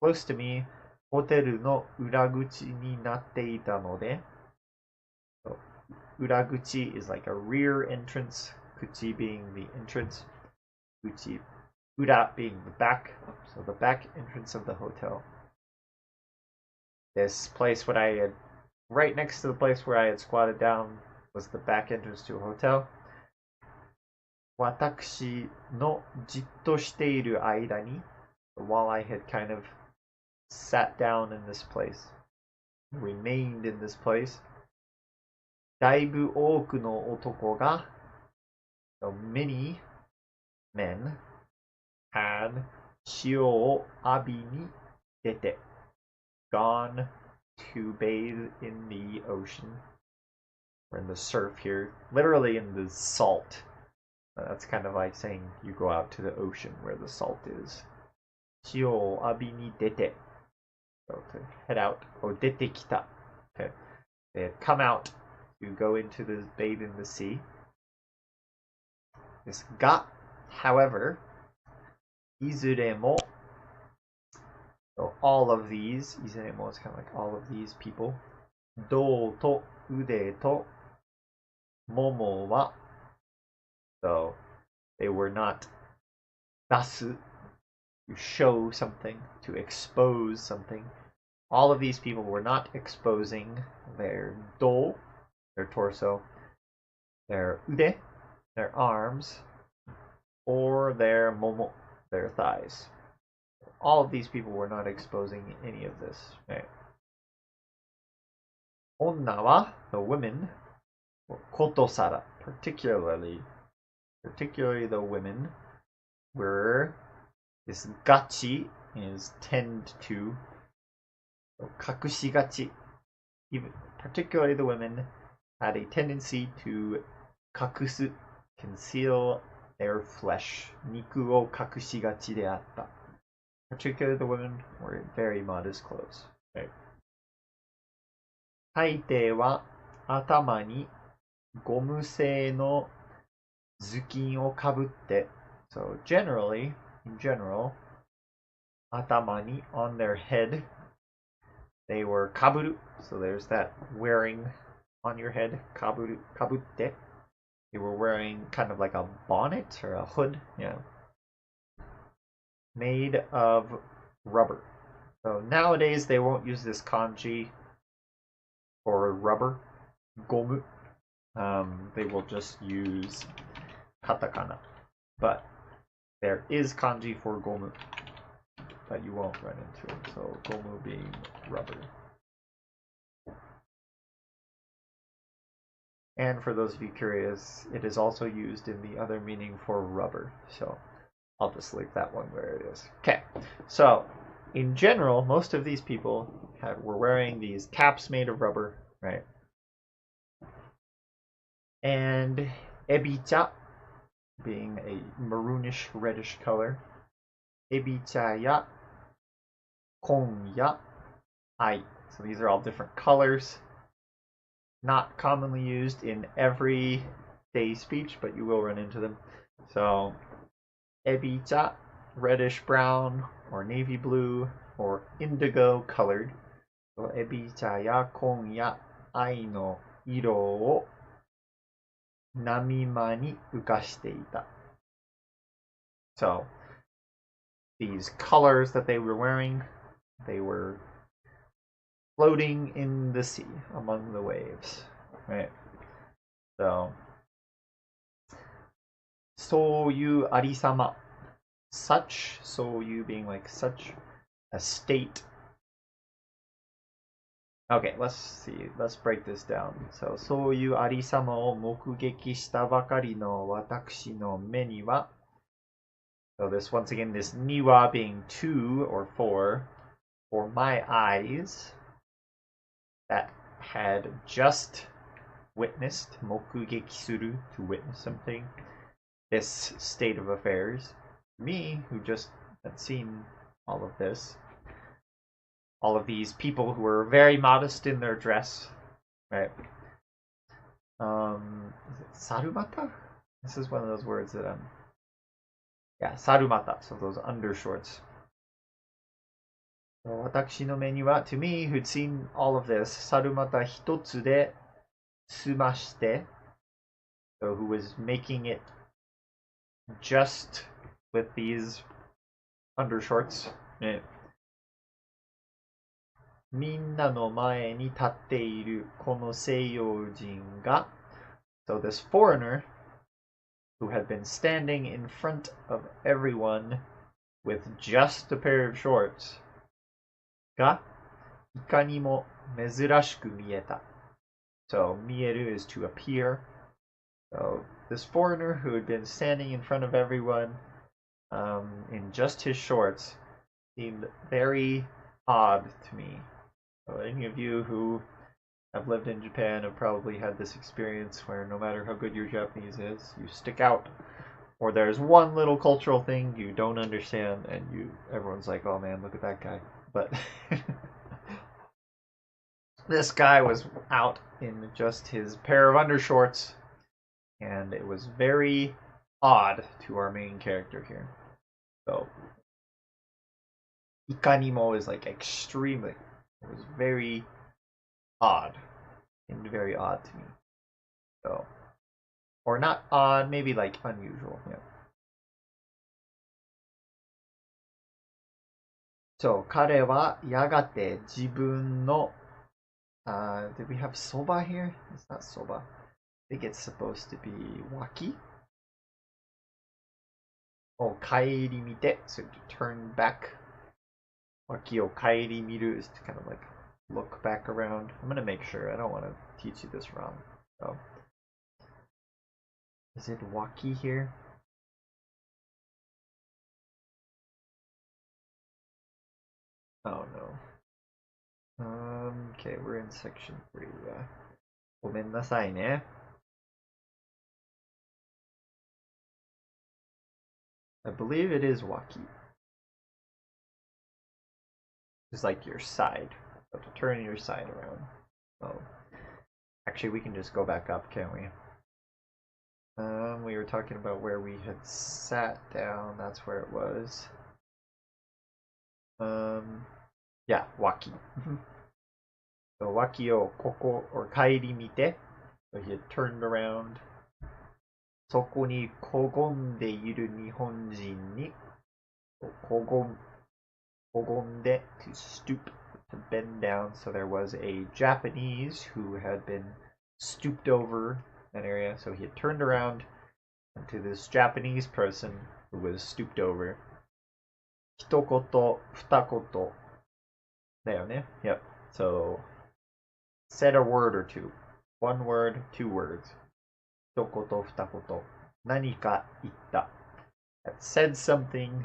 close to me, ホテルの裏口になっていたので So 裏口 is like a rear entrance, kuchi being the entrance, uchi, ura being the back, so the back entrance of the hotel. This place, what I had right next to the place where I had squatted down, was the back entrance to a hotel. 私のじっとしている間に while I had kind of sat down in this place, remained in this place, だいぶ多くの男が So many men had 潮を浴びに出て gone to bathe in the ocean or in the surf here, literally in the salt. That's kind of like saying you go out to the ocean where the salt is. 潮を浴びに出て So to head out, を出てきた Okay. They had come out to go into the bathe in the sea. This ga, however, いずれも So all of these, いずれも is kind of like all of these people. 胴と腕とももは So they were not 出す to show something, to expose something. All of these people were not exposing their do, their torso, their ude, their arms, or their momo, their thighs. All of these people were not exposing any of this. Right? 女は the women, ことさら particularly the women were this gachi is tend to 隠しがち even particularly the women had a tendency to 隠す conceal their flesh 肉を隠しがちであった particularly the women were in very modest clothes、okay. 大抵は頭にゴム製の頭巾をかぶって、so generally, in general, 頭に on their head, they were kaburu, so there's that wearing on your head, kaburu, kabutte. They were wearing kind of like a bonnet or a hood, yeah, made of rubber. So nowadays they won't use this kanji for rubber, gomu. They will just use katakana. But there is kanji for gomu that you won't run into. So gomu being rubber. And for those of you curious, it is also used in the other meaning for rubber. So I'll just leave that one where it is. Okay, so in general, most of these people were wearing these caps made of rubber, right? And ebicha, being a maroonish reddish color. Ebicha ya, kon ya, ai. So these are all different colors. Not commonly used in everyday speech, but you will run into them. So ebicha, reddish brown or navy blue or indigo colored. So ebicha ya kon ya ai no iro o namima ni ukashite ita. So these colors that they were wearing, they were floating in the sea among the waves, right? So, そういうありさま, such, そういう being like such a state. Okay, let's see, let's break this down. So, そういうありさまを目撃したばかりの私の目には, so this once again, this niwa being to or for my eyes, that had just witnessed, 目撃する, to witness something, this state of affairs. Me, who just had seen all of this, all of these people who were very modest in their dress, right? Is it sarumata? This is one of those words that yeah, sarumata, so those undershorts. So, 私の目には, to me, who'd seen all of this, サルマタ一つで済まして, so who was making it just with these undershorts, みんなの前に立っているこの西洋人が, so this foreigner who had been standing in front of everyone with just a pair of shorts, がいかにも珍しく見えた. So, 見える is to appear. So, this foreigner who had been standing in front of everyone in just his shorts seemed very odd to me. So, any of you who have lived in Japan have probably had this experience where no matter how good your Japanese is, you stick out. Or there's one little cultural thing you don't understand and everyone's like, oh man, look at that guy. But this guy was out in just his pair of undershorts, and it was very odd to our main character here. So, ikanimo is like extremely. It was very odd, and very odd to me. So, or not odd, maybe like unusual. Yeah. So, 彼はやがて自分のdid we have soba here? It's not soba. I think it's supposed to be waki. Oh, kaeri mite, so to turn back. Waki o kaeri miru is to kind of like look back around. I'm gonna make sure. I don't want to teach you this wrong. So, is it waki here? Oh no. Okay, we're in section 3. ごめんなさいね. I believe it is waki. It's like your side. You have to turn your side around. So, actually, we can just go back up, can't we? We were talking about where we had sat down. That's where it was. Yeah, waki. So waki o koko or kairi mite. So he had turned around. そこにこごんでいる日本人に、こごんで to stoop, to bend down. So there was a Japanese who had been stooped over that area. So he had turned around to this Japanese person who was stooped over. 一言、二言だよね? Yep. So said a word or two. One word, two words. 一言、二言。何か言った。That said something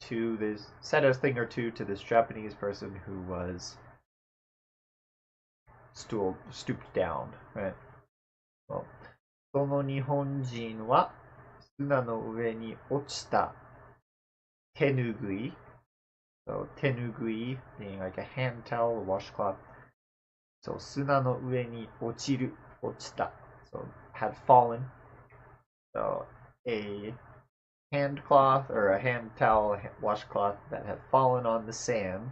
to this, said a thing or two to this Japanese person who was stooped down, right? Well, その日本人は砂の上に落ちた手ぬぐい So 手ぬぐい being like a hand towel, a washcloth. So 砂の上に落ちる、落ちた So had fallen. So a hand cloth or a hand towel, washcloth that had fallen on the sand.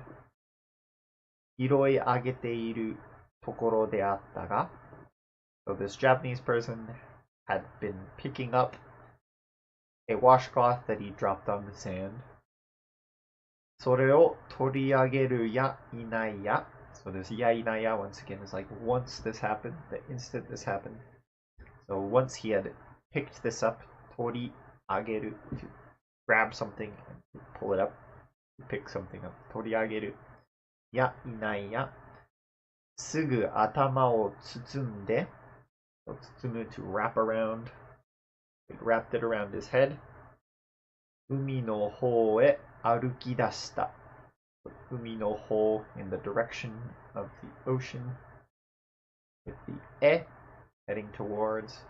拾い上げているところであったが So this Japanese person had been picking up a washcloth that he dropped on the sand. それを取り上げるやいないや So this ya inaya once again is like once this happened, the instant this happened. So once he had picked this up, 取り上げる to grab something and pull it up, to pick something up. 取り上げるやいないやすぐ頭を包んで So 包む to wrap around. He wrapped it around his head. 海の方へ歩き出した。海の方 in the direction of the ocean. With the e heading towards.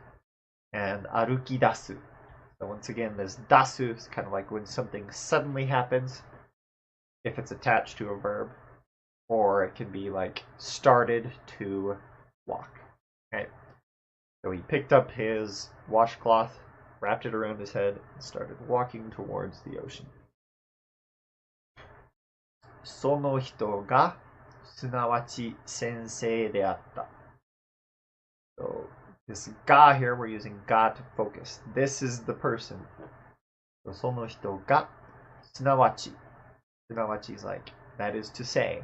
And 歩き出す. So once again, this dasu is kind of like when something suddenly happens. If it's attached to a verb. Or it can be like started to walk. Okay. So he picked up his washcloth, wrapped it around his head, and started walking towards the ocean. その人がすなわち先生であった。So this ga here, we're using ga to focus. This is the person. So その人がすなわち。すなわち is like, that is to say,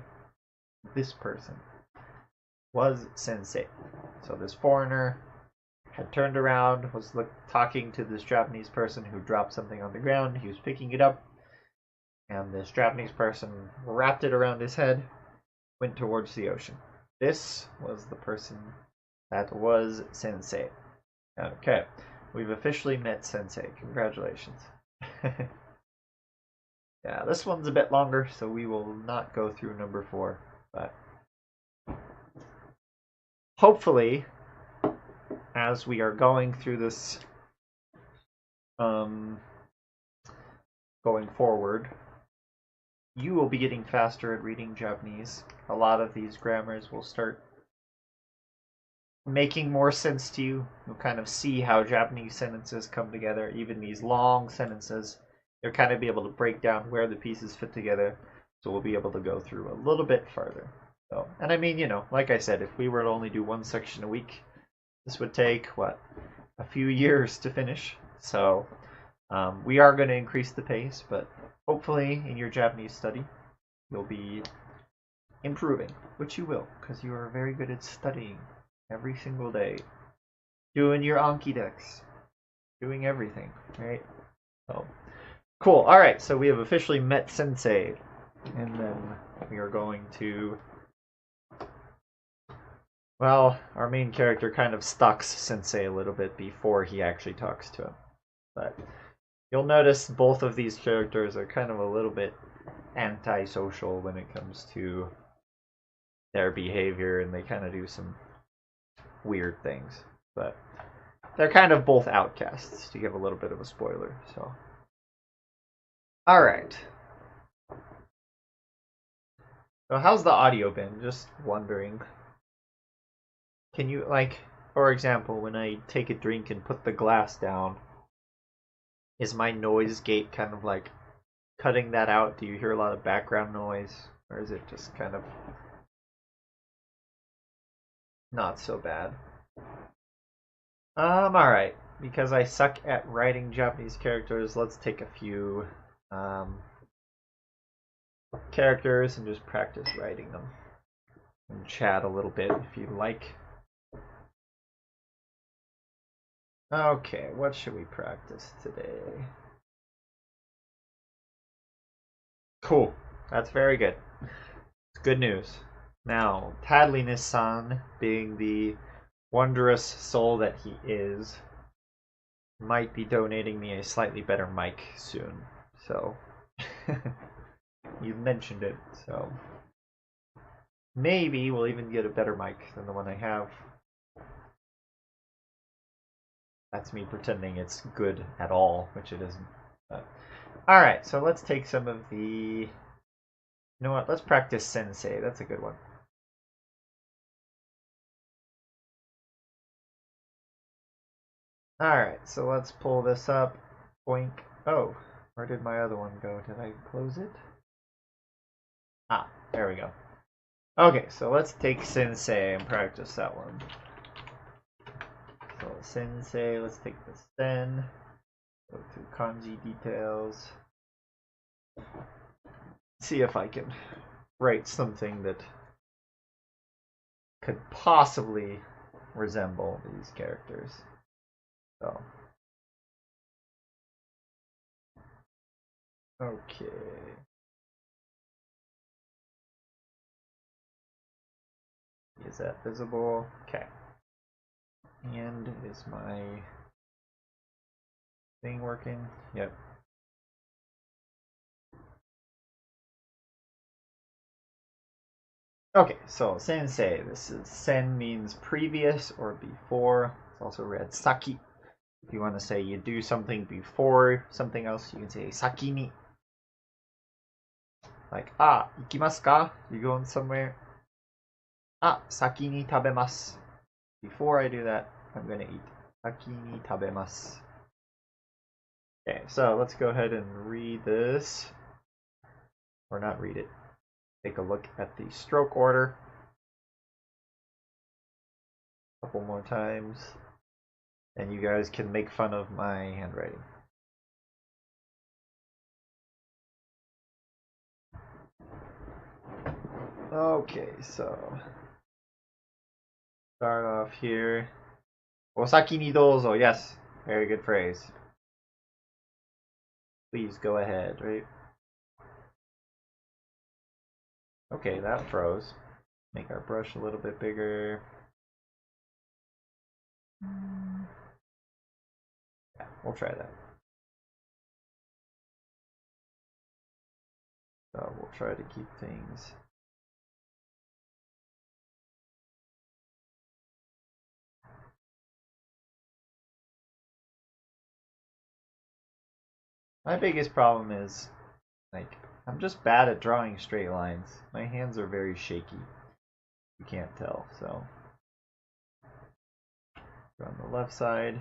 this person was sensei. So this foreigner had turned around, was talking to this Japanese person who dropped something on the ground. He was picking it up, and this Japanese person wrapped it around his head, went towards the ocean. This was the person that was Sensei. Okay, we've officially met Sensei. Congratulations. Yeah, this one's a bit longer, so we will not go through number 4, but hopefully, as we are going through this, going forward, you will be getting faster at reading Japanese. A lot of these grammars will start making more sense to you. You'll kind of see how Japanese sentences come together. Even these long sentences, you'll kind of be able to break down where the pieces fit together. So we'll be able to go through a little bit farther. So, and I mean, you know, like I said, if we were to only do one section a week, this would take, what, a few years to finish. So we are going to increase the pace, but hopefully in your Japanese study, you'll be improving, which you will, because you are very good at studying every single day, doing your Anki decks, doing everything, right? So, cool. All right, so we have officially met Sensei, and then we are going to... Well, our main character kind of stalks Sensei a little bit before he actually talks to him. But you'll notice both of these characters are kind of a little bit antisocial when it comes to their behavior, and they kind of do some weird things. But they're kind of both outcasts, to give a little bit of a spoiler. So, alright. So how's the audio been? Just wondering. Can you, like, for example, when I take a drink and put the glass down, is my noise gate kind of like cutting that out? Do you hear a lot of background noise? Or is it just kind of not so bad? Alright. Because I suck at writing Japanese characters, let's take a few characters and just practice writing them. And chat a little bit if you'd like. Okay, what should we practice today? Cool. That's very good. It's good news. Now, Tadliness-san, being the wondrous soul that he is, might be donating me a slightly better mic soon. So, you mentioned it, so maybe we'll even get a better mic than the one I have. That's me pretending it's good at all, which it isn't. But alright, so let's take some of the... You know what? Let's practice Sensei. That's a good one. Alright, so let's pull this up. Boink. Oh, where did my other one go? Did I close it? Ah, there we go. Okay, so let's take Sensei and practice that one. So Sensei, let's take the Sen. Go to kanji details. See if I can write something that could possibly resemble these characters. So, okay. Is that visible? Okay. And is my thing working? Yep. Okay, so Sensei. This is Sen means previous or before. It's also read Saki. If you want to say you do something before something else, you can say Saki ni. Like, ikimasu ka? You going somewhere? Saki ni tabemasu. Before I do that, I'm gonna eat. Saki ni tabemasu. Okay, so let's go ahead and read this. Or not read it. Take a look at the stroke order. A couple more times. And you guys can make fun of my handwriting. Okay, so start off here. Osaki ni dozo. Yes, very good phrase. Please go ahead, right? Okay, that froze. Make our brush a little bit bigger. Yeah, we'll try that. So we'll try to keep things. My biggest problem is, like, I'm just bad at drawing straight lines. My hands are very shaky. You can't tell, so. Go on the left side,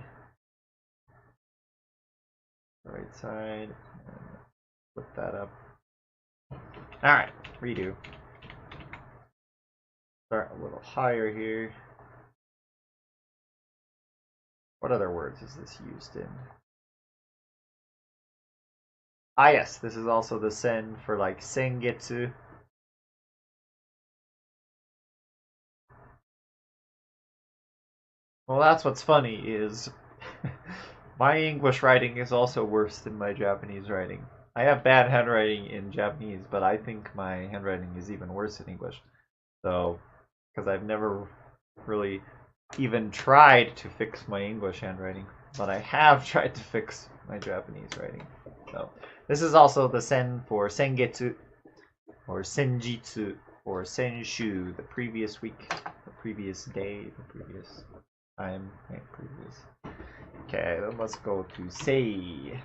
right side, and flip that up. Alright, redo. Start a little higher here. What other words is this used in? Yes, this is also the sen for like sengetsu. Well, that's what's funny is my English writing is also worse than my Japanese writing. I have bad handwriting in Japanese, but I think my handwriting is even worse in English. So, because I've never really even tried to fix my English handwriting, but I have tried to fix my Japanese writing. So, this is also the sen for sengetsu, or senjitsu, or senshu, the previous week, the previous day, the previous time, right, previous. Okay, then let's go to sei.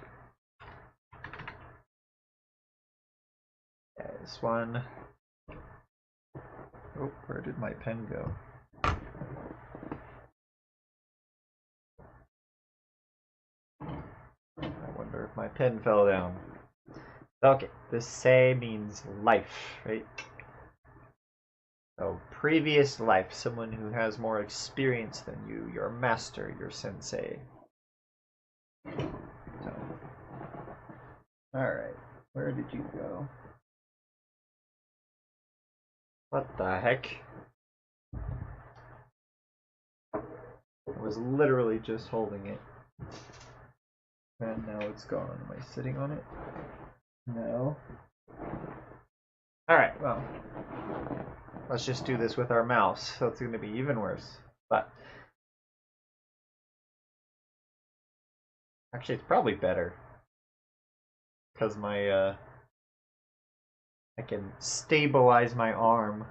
Okay, this one. Oh, where did my pen go? my pen fell down. Okay, this sei means life, right? So, previous life, someone who has more experience than you, your master, your sensei. So, alright, where did you go? What the heck? I was literally just holding it. And now it's gone. Am I sitting on it? No. Alright, well. Let's just do this with our mouse, so it's going to be even worse. But actually, it's probably better. Because my, I can stabilize my arm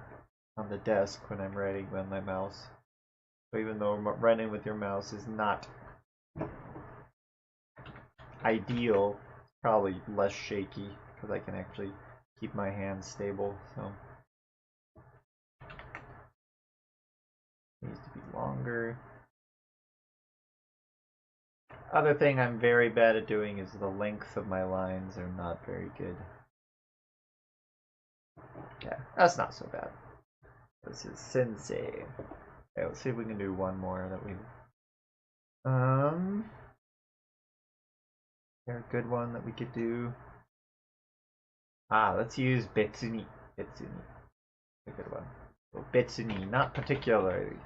on the desk when I'm writing with my mouse. So even though writing with your mouse is not ideal, it's probably less shaky because I can actually keep my hands stable. So it needs to be longer. Other thing I'm very bad at doing is the length of my lines are not very good. Yeah, that's not so bad. This is Sensei. Okay, let's see if we can do one more that we. There a good one that we could do? Let's use Betsuni. Betsuni. A good one. So, Betsuni, not particularly.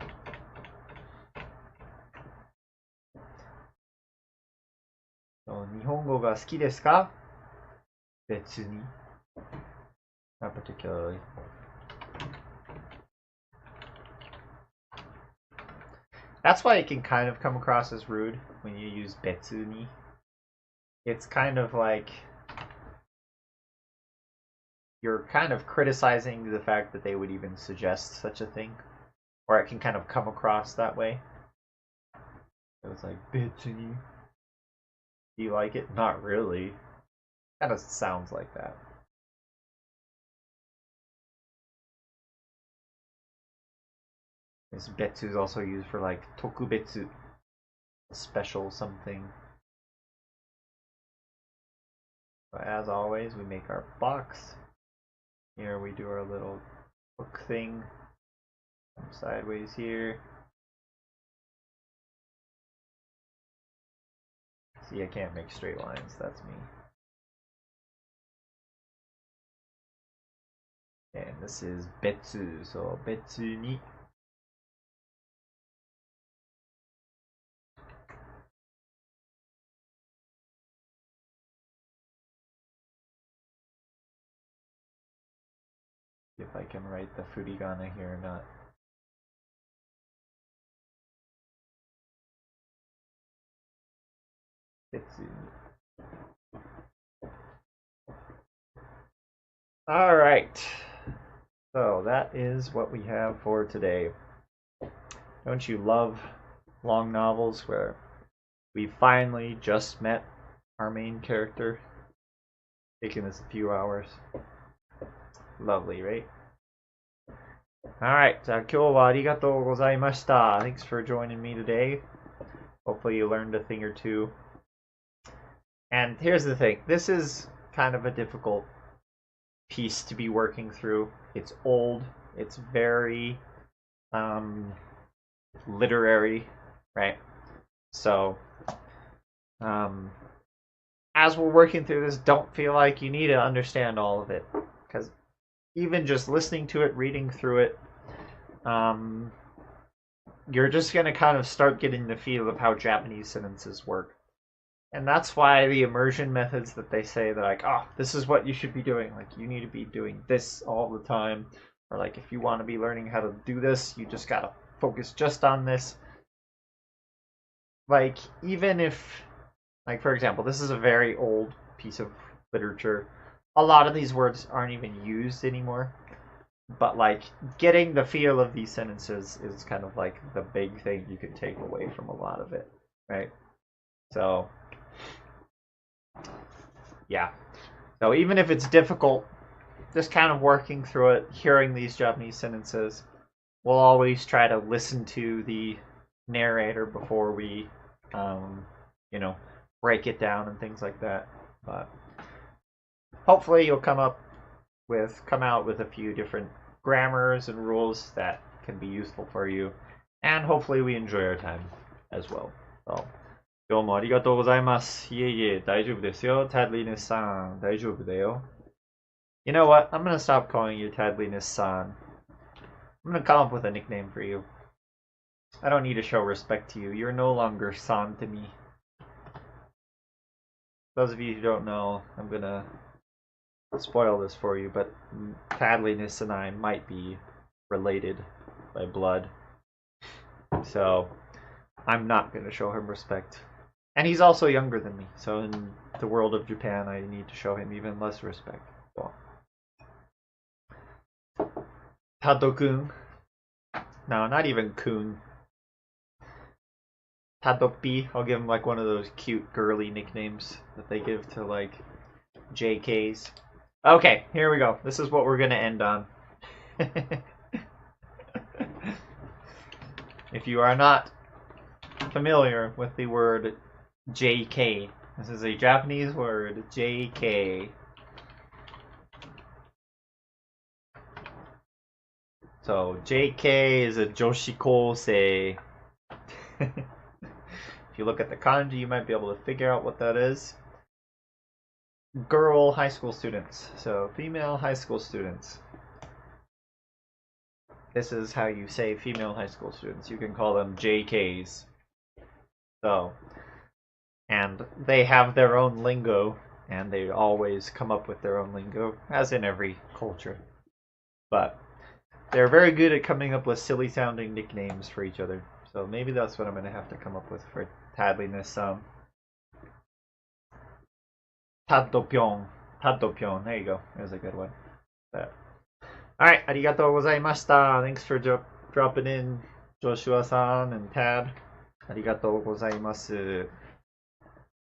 So, 日本語が好きですか? Betsuni. Not particularly. That's why it can kind of come across as rude when you use betsuni. It's kind of like you're kind of criticizing the fact that they would even suggest such a thing. Or it can kind of come across that way. So it's like, betsuni. Do you like it? Not really. Kind of sounds like that. This betsu is also used for like tokubetsu, special something. But as always, we make our box. Here we do our little hook thing. Sideways here. See, I can't make straight lines. That's me. And this is betsu, so betsu ni. If I can write the furigana here or not. Betsu ni. Alright. So that is what we have for today. Don't you love long novels where we finally just met our main character? Taking us a few hours. Lovely, right? Alright, じゃあ今日はありがとうございました. Thanks for joining me today. Hopefully you learned a thing or two. And here's the thing. This is kind of a difficult piece to be working through. It's old. It's very literary, right? So, as we're working through this, don't feel like you need to understand all of it. Because even just listening to it, reading through it, you're just going to kind of start getting the feel of how Japanese sentences work. And that's why the immersion methods that they say, they're like, oh, this is what you should be doing. Like, you need to be doing this all the time. Or like, if you want to be learning how to do this, you just got to focus just on this. Like, even if, like, for example, this is a very old piece of literature. A lot of these words aren't even used anymore. But, like, getting the feel of these sentences is kind of like the big thing you can take away from a lot of it, right? So, yeah. So even if it's difficult, just kind of working through it, hearing these Japanese sentences, we'll always try to listen to the narrator before we, break it down and things like that. But hopefully you'll come out with a few different grammars and rules that can be useful for you. And hopefully we enjoy our time as well. So, 今日もありがとうございます。いえいえ、大丈夫ですよ。Tadliness-san, 大丈夫だよ。You know what? I'm gonna stop calling you Tadliness-san. I'm gonna come up with a nickname for you. I don't need to show respect to you. You're no longer san to me. Those of you who don't know, I'm gonna spoil this for you, but Tadliness and I might be related by blood. So, I'm not gonna show him respect. And he's also younger than me, so in the world of Japan, I need to show him even less respect. So, Tado-kun. No, not even kun. Tadopi. I'll give him like one of those cute girly nicknames that they give to like JKs. Okay, here we go. This is what we're gonna end on. If you are not familiar with the word JK, this is a Japanese word, JK. So JK is a Joshikosei. If you look at the kanji, you might be able to figure out what that is. Girl high school students. So female high school students. This is how you say female high school students. You can call them JKs. So, and they have their own lingo, and they always come up with their own lingo, as in every culture. But they're very good at coming up with silly sounding nicknames for each other. So maybe that's what I'm going to have to come up with for Tadliness. Tadopyeon. Tadopyeon. There you go. There's a good one. But, alright, arigatou gozaimashita. Thanks for dropping in, Joshua-san and Tad. ありがとうございます。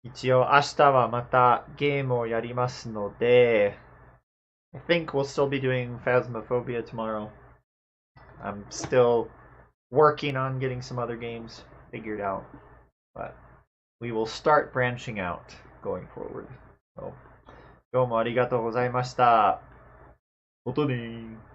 一応明日はまたゲームをやりますので、I think we'll still be doing Phasmophobia tomorrow. I'm still working on getting some other games figured out, but we will start branching out going forward. So, どうもありがとうございました。またねー。